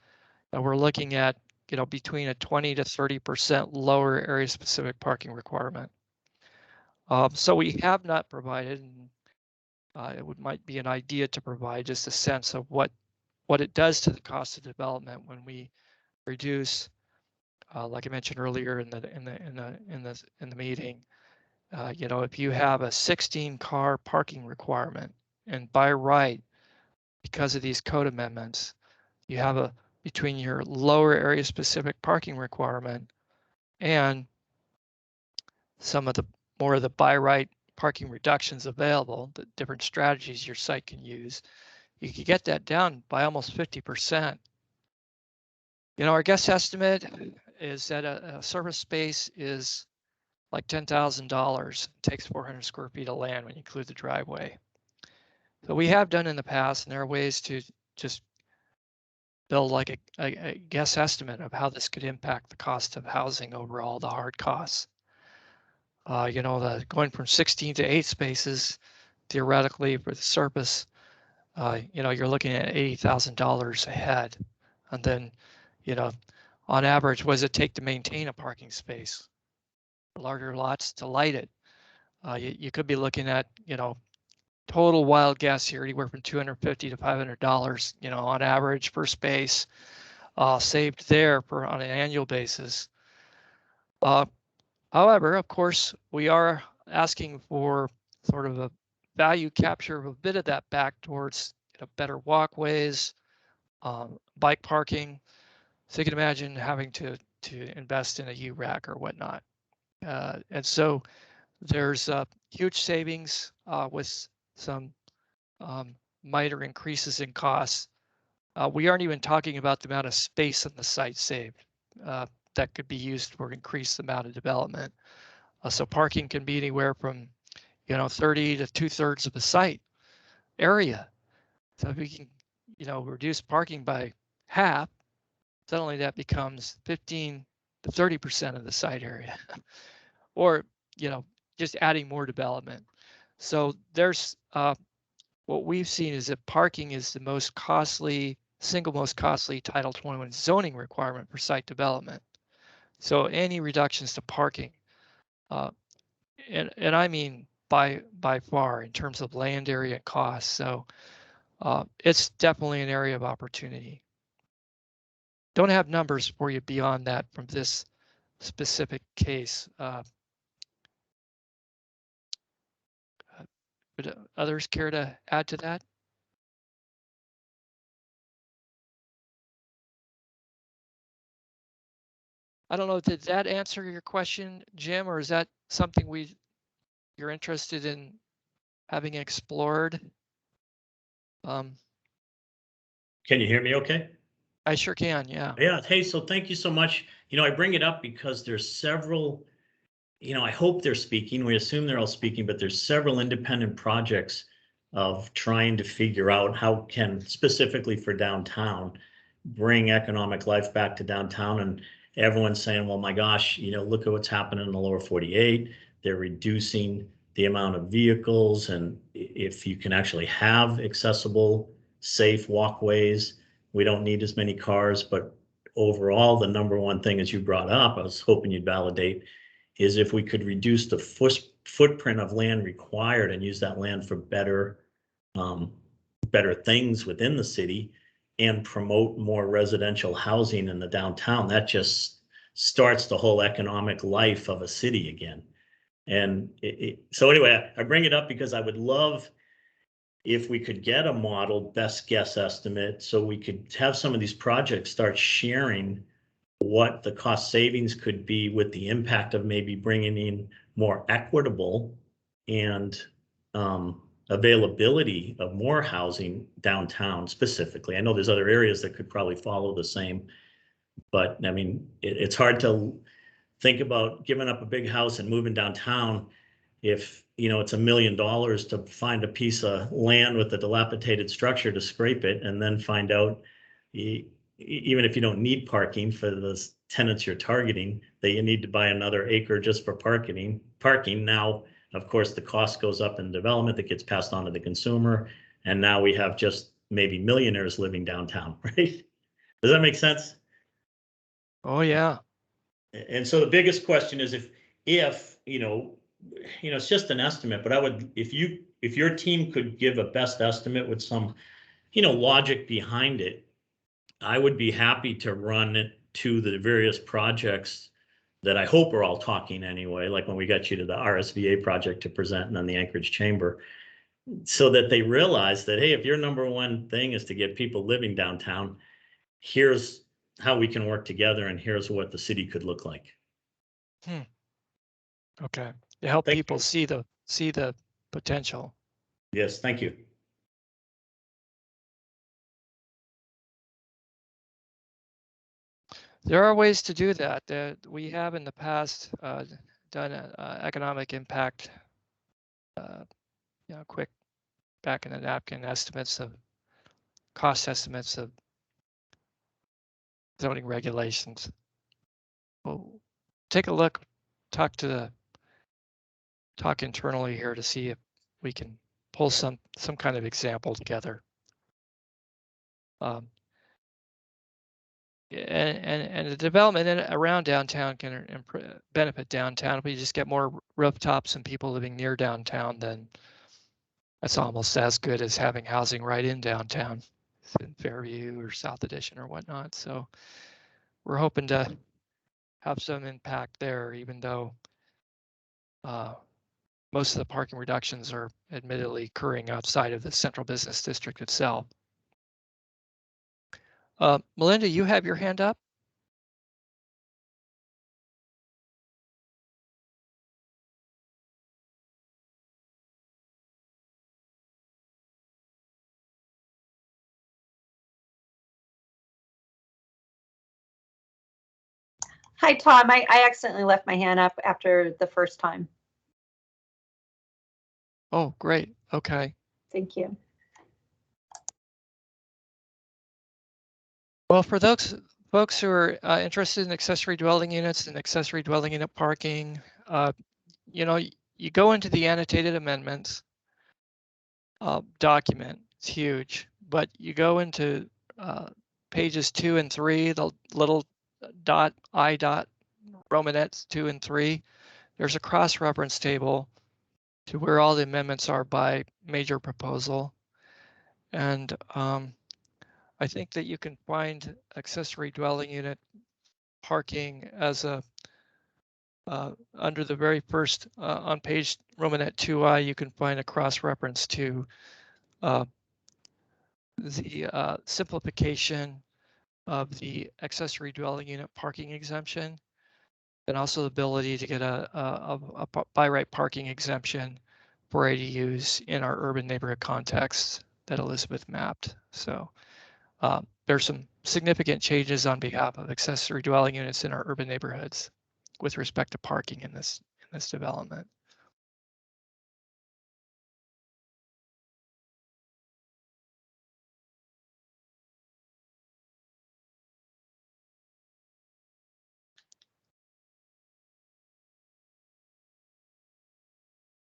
we're looking at between a 20 to 30% lower area specific parking requirement. So we have not provided, and it might be an idea to provide just a sense of what it does to the cost of development when we reduce, like I mentioned earlier in the meeting. If you have a 16-car parking requirement, and by right, because of these code amendments, you have between your lower area specific parking requirement and some of the more of the by right parking reductions available, the different strategies your site can use, you could get that down by almost 50%. Our guess estimate is that a surface space is like $10,000. It takes 400 square feet of land when you include the driveway. So we have done in the past, and there are ways to just build like a guess estimate of how this could impact the cost of housing overall, the hard costs. Going from 16 to 8 spaces, theoretically for the surface, you're looking at $80,000 a head. And then, on average, what does it take to maintain a parking space? Larger lots to light it. You could be looking at, total wild guess here, anywhere from $250 to $500, on average per space, saved there on an annual basis. However, of course, we are asking for sort of a value capture of a bit of that back towards better walkways, bike parking. So you can imagine having to invest in a U-rack or whatnot. And so there's huge savings with some minor increases in costs. We aren't even talking about the amount of space on the site saved that could be used for increased amount of development. So parking can be anywhere from 30 to 2/3 of the site area. So if we can reduce parking by half, suddenly that becomes 15 to 30% of the site area. Or just adding more development. So there's what we've seen is that parking is the single most costly Title 21 zoning requirement for site development. So any reductions to parking, and I mean by far in terms of land area costs. So it's definitely an area of opportunity. Don't have numbers for you beyond that from this specific case. Would others care to add to that? I don't know, did that answer your question, Jim, or is that something you're interested in having explored? Can you hear me okay? I sure can, yeah. Yeah, hey, so thank you so much. I bring it up because there's several I hope they're speaking. We assume they're all speaking, but there's several independent projects of trying to figure out how can, specifically for downtown, bring economic life back to downtown. And everyone's saying, well, my gosh, look at what's happening in the lower 48. They're reducing the amount of vehicles. And if you can actually have accessible, safe walkways, we don't need as many cars. But overall, the number one thing, as you brought up, I was hoping you'd validate, is if we could reduce the footprint of land required and use that land for better things within the city and promote more residential housing in the downtown, that just starts the whole economic life of a city again. And so anyway, I bring it up because I would love if we could get a model best guess estimate so we could have some of these projects start sharing what the cost savings could be with the impact of maybe bringing in more equitable and availability of more housing downtown specifically. I know there's other areas that could probably follow the same, but I mean, it's hard to think about giving up a big house and moving downtown if it's $1 million to find a piece of land with a dilapidated structure to scrape it, and then find out even if you don't need parking for the tenants you're targeting, that you need to buy another acre just for parking. Now, of course, the cost goes up in development that gets passed on to the consumer. And now we have just maybe millionaires living downtown, right? Does that make sense? Oh, yeah. And so the biggest question is if it's just an estimate, but I would, if your team could give a best estimate with some, logic behind it, I would be happy to run it to the various projects that I hope are all talking anyway, like when we got you to the RSVA project to present and then the Anchorage Chamber, so that they realize that, hey, if your number one thing is to get people living downtown, here's how we can work together and here's what the city could look like. Okay. To help Thank people you. see the potential. Yes, thank you. There are ways to do that. We have in the past done economic impact, quick back in the napkin cost estimates of zoning regulations. We'll take a look, talk internally here to see if we can pull some kind of example together. And the development around downtown can benefit downtown. If we just get more rooftops and people living near downtown, then that's almost as good as having housing right in downtown, in Fairview or South Addition or whatnot. So we're hoping to have some impact there, even though most of the parking reductions are admittedly occurring outside of the central business district itself. Melinda, you have your hand up? Hi, Tom. I accidentally left my hand up after the first time. Oh, great. Okay. Thank you. Well, for those folks who are interested in accessory dwelling units and accessory dwelling unit parking, you go into the annotated amendments document. It's huge, but you go into pages 2 and 3, the little dot Romanettes 2 and 3. There's a cross-reference table to where all the amendments are by major proposal. And I think that you can find accessory dwelling unit parking as a under the very first on page Romanet 2I, you can find a cross-reference to the simplification of the accessory dwelling unit parking exemption, and also the ability to get a by right parking exemption for ADUs in our urban neighborhood context that Elizabeth mapped. So there's some significant changes on behalf of accessory dwelling units in our urban neighborhoods with respect to parking in this this development.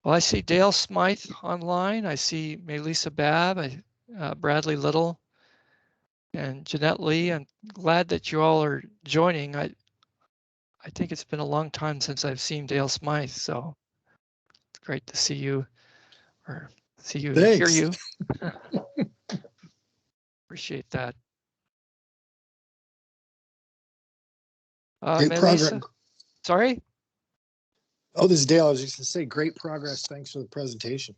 Well, I see Dale Smythe online. I see Melissa Babb, Bradley Little, and Jeanette Lee. I'm glad that you all are joining. I think it's been a long time since I've seen Dale Smythe, so it's great to see you, or see you, hear Thanks. you. Appreciate that. Great Melissa, progress. sorry? Oh, this is Dale. I was just going to say, great progress. Thanks for the presentation.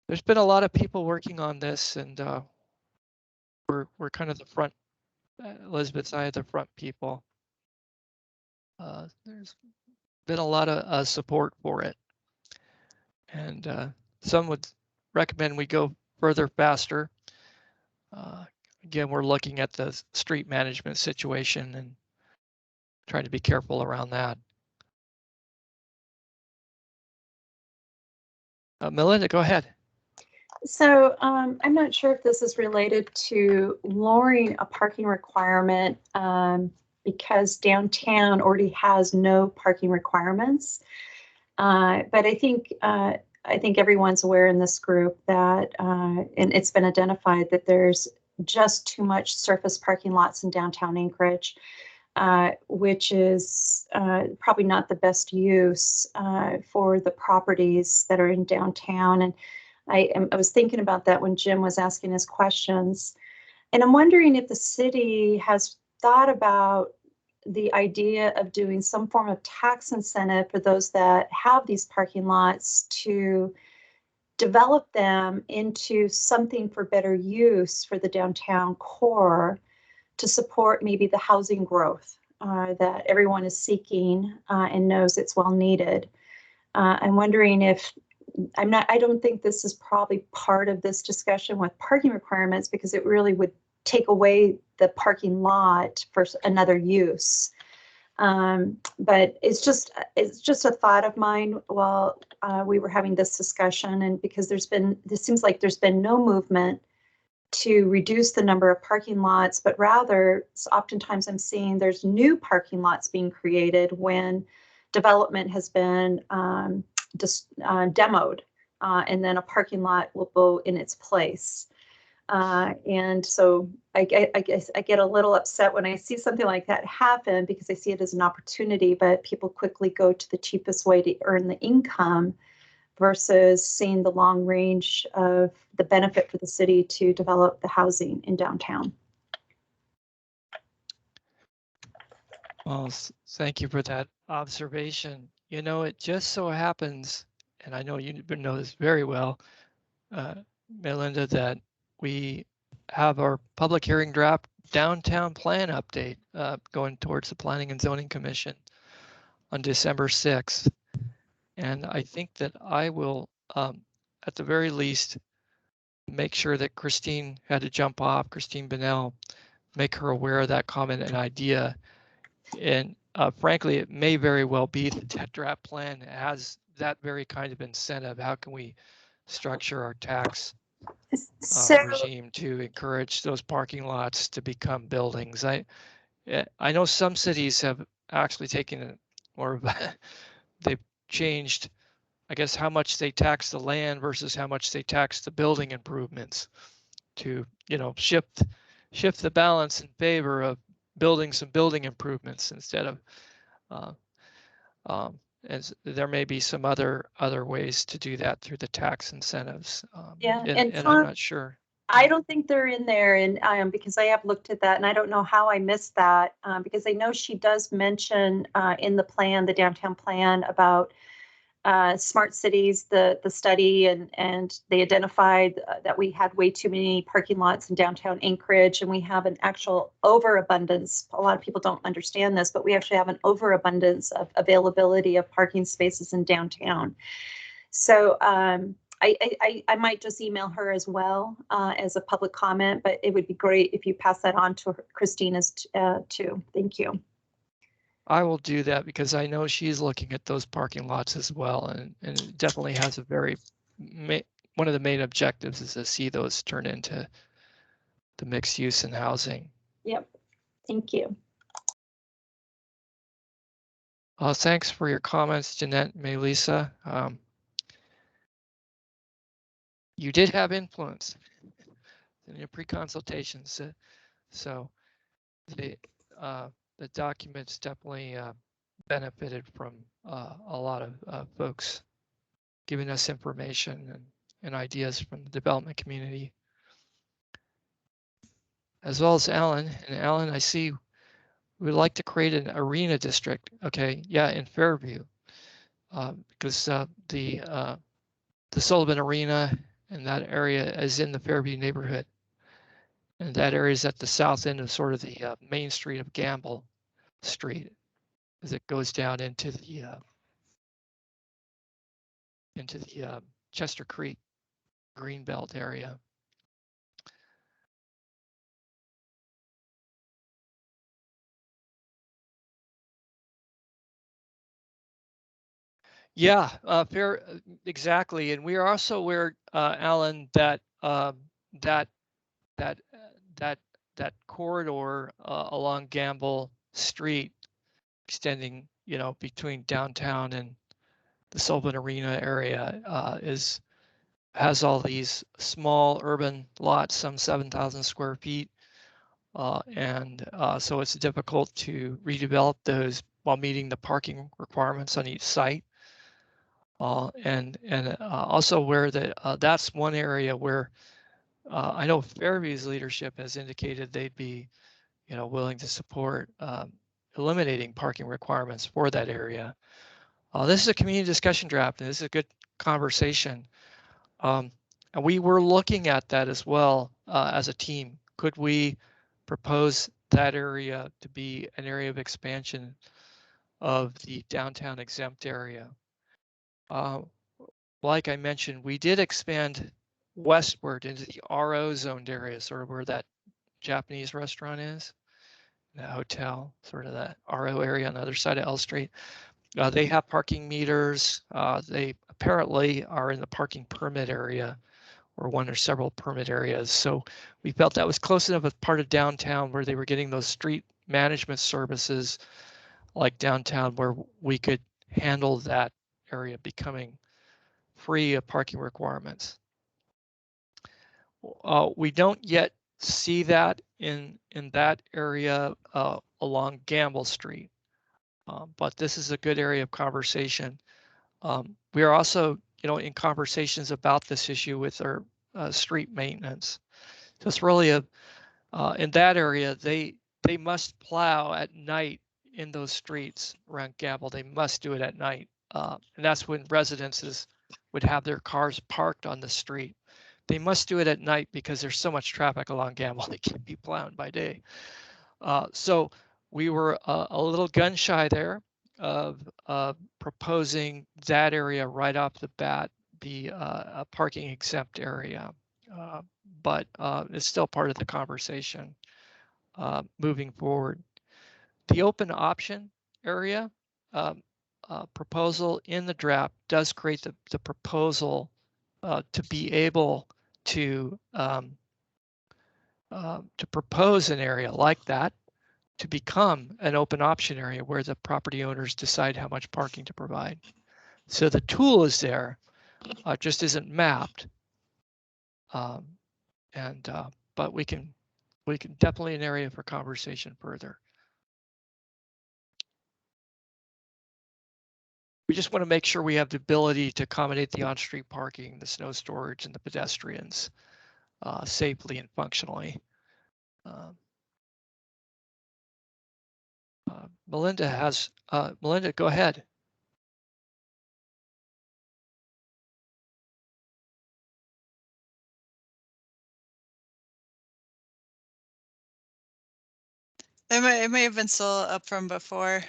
There's been a lot of people working on this, and we're kind of the front, Elizabeth's and I are the front people. There's been a lot of support for it, and some would recommend we go further faster. Again, we're looking at the street management situation and trying to be careful around that. Melinda, go ahead. So I'm not sure if this is related to lowering a parking requirement because downtown already has no parking requirements. But I think everyone's aware in this group that, and it's been identified that there's just too much surface parking lots in downtown Anchorage, which is probably not the best use for the properties that are in downtown. And I was thinking about that when Jim was asking his questions. And I'm wondering if the city has thought about the idea of doing some form of tax incentive for those that have these parking lots to develop them into something for better use for the downtown core to support maybe the housing growth that everyone is seeking and knows it's well needed. I'm wondering if I don't think this is probably part of this discussion with parking requirements because it really would take away the parking lot for another use. But it's just a thought of mine while we were having this discussion, and because this seems like there's been no movement to reduce the number of parking lots, but rather oftentimes I'm seeing there's new parking lots being created when development has been demoed, and then a parking lot will go in its place. And so I guess I get a little upset when I see something like that happen because I see it as an opportunity, but people quickly go to the cheapest way to earn the income versus seeing the long range of the benefit for the city to develop the housing in downtown. Well, thank you for that observation. You know, it just so happens, and I know you know this very well, Melinda, that we have our public hearing draft downtown plan update going towards the Planning and Zoning Commission on December 6th. And I think that I will, at the very least, make sure that Christine had to jump off, Christine Bennell, make her aware of that comment and idea. And frankly, it may very well be that that draft plan has that very kind of incentive. How can we structure our tax regime to encourage those parking lots to become buildings? I know some cities have actually taken more of they've changed, I guess, how much they tax the land versus how much they tax the building improvements to, you know, shift the balance in favor of building some building improvements instead of as there may be some other ways to do that through the tax incentives. Yeah, and Tom, I'm not sure. I don't think they're in there, and because I have looked at that, and I don't know how I missed that, because I know she does mention in the plan, the downtown plan, about smart cities, the study, and they identified that we had way too many parking lots in downtown Anchorage, and we have an actual overabundance. A lot of people don't understand this, but we actually have an overabundance of availability of parking spaces in downtown. So I might just email her as well as a public comment, but it would be great if you pass that on to her, Christine, too. Thank you. I will do that because I know she's looking at those parking lots as well, and it definitely has a very one of the main objectives is to see those turn into the mixed use and housing. Yep. Thank you. Thanks for your comments, Jeanette and Melissa. You did have influence in your pre-consultations, so the documents definitely benefited from a lot of folks giving us information and ideas from the development community, as well as Alan. And Alan, I see we'd like to create an arena district. Okay, yeah, in Fairview, because the Sullivan Arena and that area is in the Fairview neighborhood, and that area is at the south end of sort of the main street of Gamble Street, as it goes down into the Chester Creek Greenbelt area. Yeah, fair, exactly. And we are also aware, Alan, that that corridor along Gamble Street, extending, between downtown and the Sullivan Arena area, has all these small urban lots, some 7,000 square feet, and so it's difficult to redevelop those while meeting the parking requirements on each site. And also where that's one area where I know Fairview's leadership has indicated they'd be, willing to support eliminating parking requirements for that area. This is a community discussion draft, and this is a good conversation. And we were looking at that as well as a team. Could we propose that area to be an area of expansion of the downtown exempt area? Like I mentioned, we did expand westward into the RO zoned area, sort of where that Japanese restaurant is, the hotel, sort of that RO area on the other side of L Street. They have parking meters. They apparently are in the parking permit area, or one or several permit areas. So we felt that was close enough as part of downtown where they were getting those street management services like downtown, where we could handle that area becoming free of parking requirements. We don't yet see that in that area along Gamble Street, but this is a good area of conversation. We are also, in conversations about this issue with our street maintenance. So it's really in that area, they must plow at night in those streets around Gamble. They must do it at night, and that's when residences would have their cars parked on the street. They must do it at night because there's so much traffic along Gamble. They can't be plowed by day. So we were a little gun shy there of proposing that area right off the bat, be a parking exempt area. But it's still part of the conversation moving forward. The open option area proposal in the draft does create the proposal to be able to propose an area like that to become an open option area where the property owners decide how much parking to provide. So the tool is there, just isn't mapped. But we can definitely an area for conversation further. We just want to make sure we have the ability to accommodate the on-street parking, the snow storage, and the pedestrians safely and functionally. Melinda, go ahead. It may have been still up from before.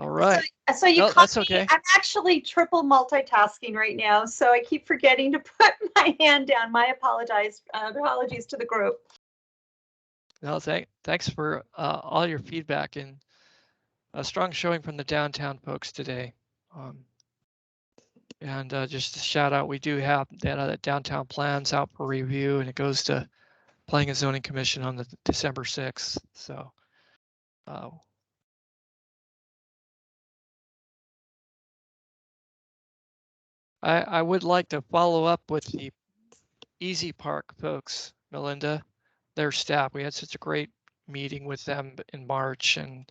All right. So you No, caught that's me. okay. I'm actually triple multitasking right now, so I keep forgetting to put my hand down. My apologies to the group. No, thanks for all your feedback, and a strong showing from the downtown folks today. And just a shout out, we do have that downtown plans out for review, and it goes to Planning and Zoning Commission on the December 6th. So I would like to follow up with the Easy Park folks, Melinda, their staff. We had such a great meeting with them in March, and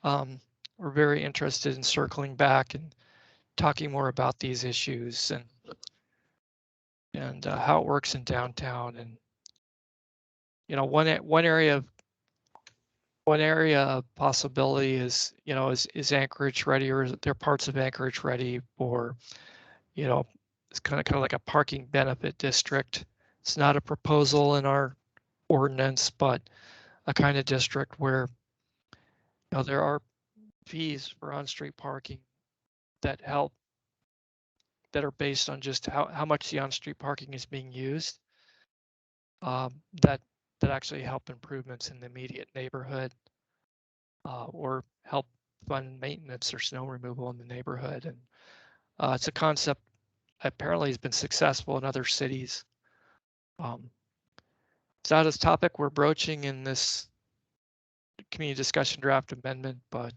we're very interested in circling back and talking more about these issues and how it works in downtown. And you know, one area of possibility is, you know, is Anchorage ready, or is there parts of Anchorage ready for, you know, it's kind of like a parking benefit district. It's not a proposal in our ordinance, but a kind of district where, you know, there are fees for on-street parking that are based on just how much the on-street parking is being used, that actually help improvements in the immediate neighborhood, or help fund maintenance or snow removal in the neighborhood. And it's a concept apparently has been successful in other cities. It's not a topic we're broaching in this community discussion draft amendment, but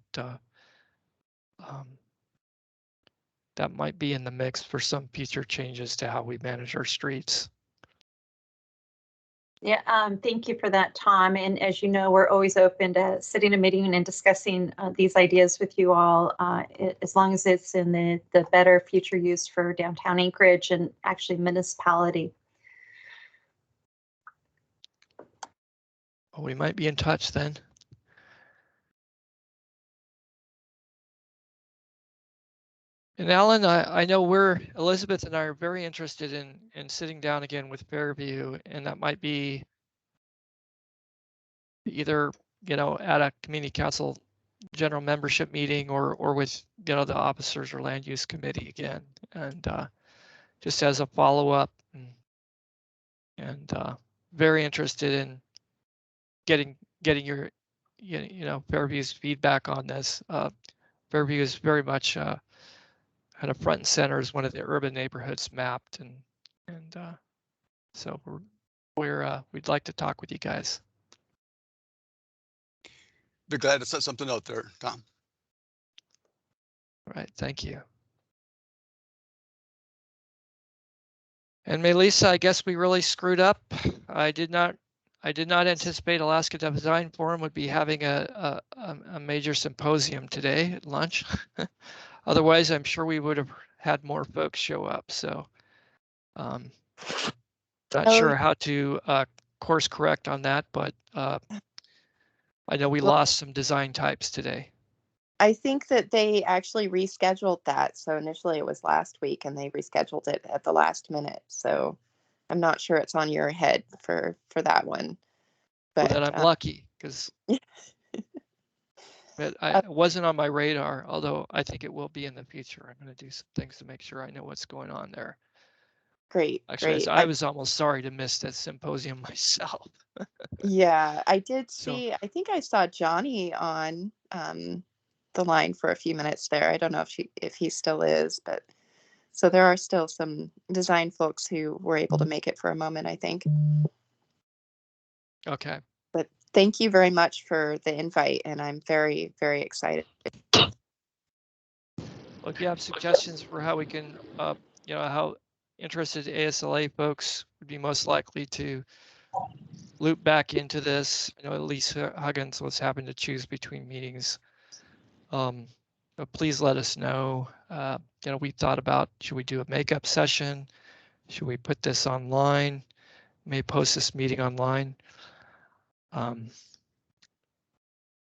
that might be in the mix for some future changes to how we manage our streets. Yeah, thank you for that, Tom. And as you know, we're always open to sitting a meeting and discussing these ideas with you all, as long as it's in the better future use for downtown Anchorage and actually municipality. Well, we might be in touch then. And Alan, I know Elizabeth and I are very interested in sitting down again with Fairview, and that might be either, you know, at a community council general membership meeting or with, you know, the officers or land use committee again, and just as a follow-up, and very interested in getting your, you know, Fairview's feedback on this. Fairview is very much kind of front and center as one of the urban neighborhoods mapped, and so we'd like to talk with you guys. Be glad to set something out there, Tom. All right, thank you. And Melissa, I guess we really screwed up. I did not anticipate Alaska Design Forum would be having a major symposium today at lunch. Otherwise, I'm sure we would have had more folks show up. So not sure how to course correct on that, but I know we lost some design types today. I think that they actually rescheduled that. So initially it was last week and they rescheduled it at the last minute. So I'm not sure it's on your head for that one. But well, then I'm lucky, because it wasn't on my radar, although I think it will be in the future. I'm going to do some things to make sure I know what's going on there. Great. Actually, great. I was almost sorry to miss that symposium myself. Yeah, I did So- see, I think I saw Johnny on the line for a few minutes there. I don't know if he still is, but so there are still some design folks who were able to make it for a moment, I think. Okay. But thank you very much for the invite, and I'm very, very excited. Well, if you have suggestions for how we can, you know, how interested ASLA folks would be most likely to loop back into this. I know Elise Huggins was having to choose between meetings. But please let us know. You know, we thought about, should we do a makeup session? Should we put this online? May post this meeting online.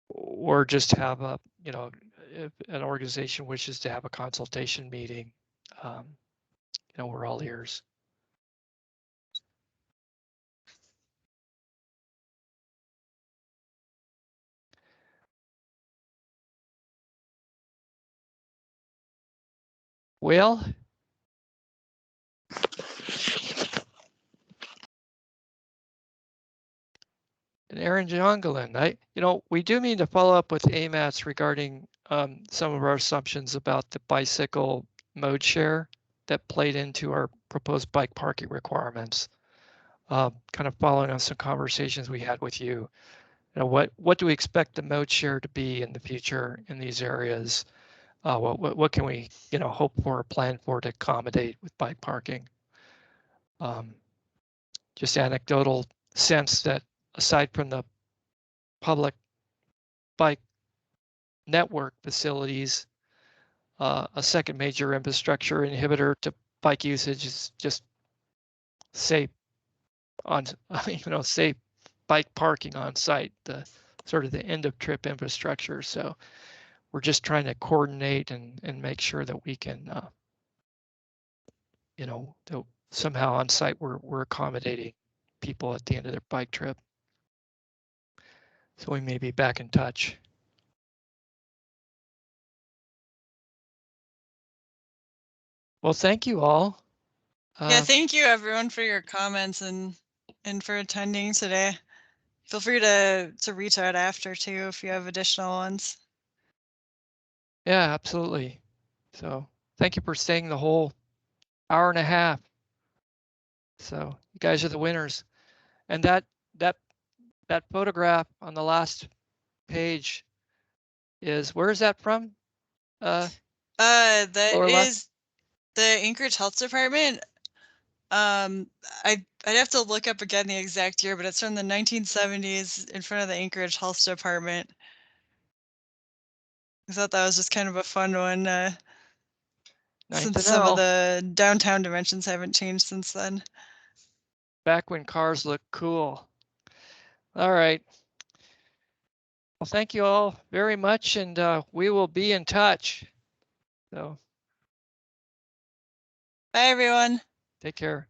Or just have a, you know, if an organization wishes to have a consultation meeting, you know, we're all ears. Well, And Aaron Jongelin, we do mean to follow up with AMATs regarding some of our assumptions about the bicycle mode share that played into our proposed bike parking requirements. Kind of following on some conversations we had with you. What do we expect the mode share to be in the future in these areas? What can we hope for or plan for to accommodate with bike parking? Just anecdotal sense that aside from the public bike network facilities, a second major infrastructure inhibitor to bike usage is just safe safe bike parking on site, the sort of the end of trip infrastructure. So we're just trying to coordinate and make sure that we can, somehow on site we're accommodating people at the end of their bike trip. So we may be back in touch. Well, thank you all. Yeah, thank you everyone for your comments and for attending today. Feel free to reach out after too if you have additional ones. Yeah, absolutely. So thank you for staying the whole hour and a half. So you guys are the winners. And that photograph on the last page is, where is that from? That lower left? is the Anchorage Health Department. I'd have to look up again the exact year, but it's from the 1970s in front of the Anchorage Health Department. I thought that was just kind of a fun one, since some of the downtown dimensions haven't changed since then. Back when cars looked cool. All right. Well, thank you all very much, and we will be in touch. So, bye, everyone. Take care.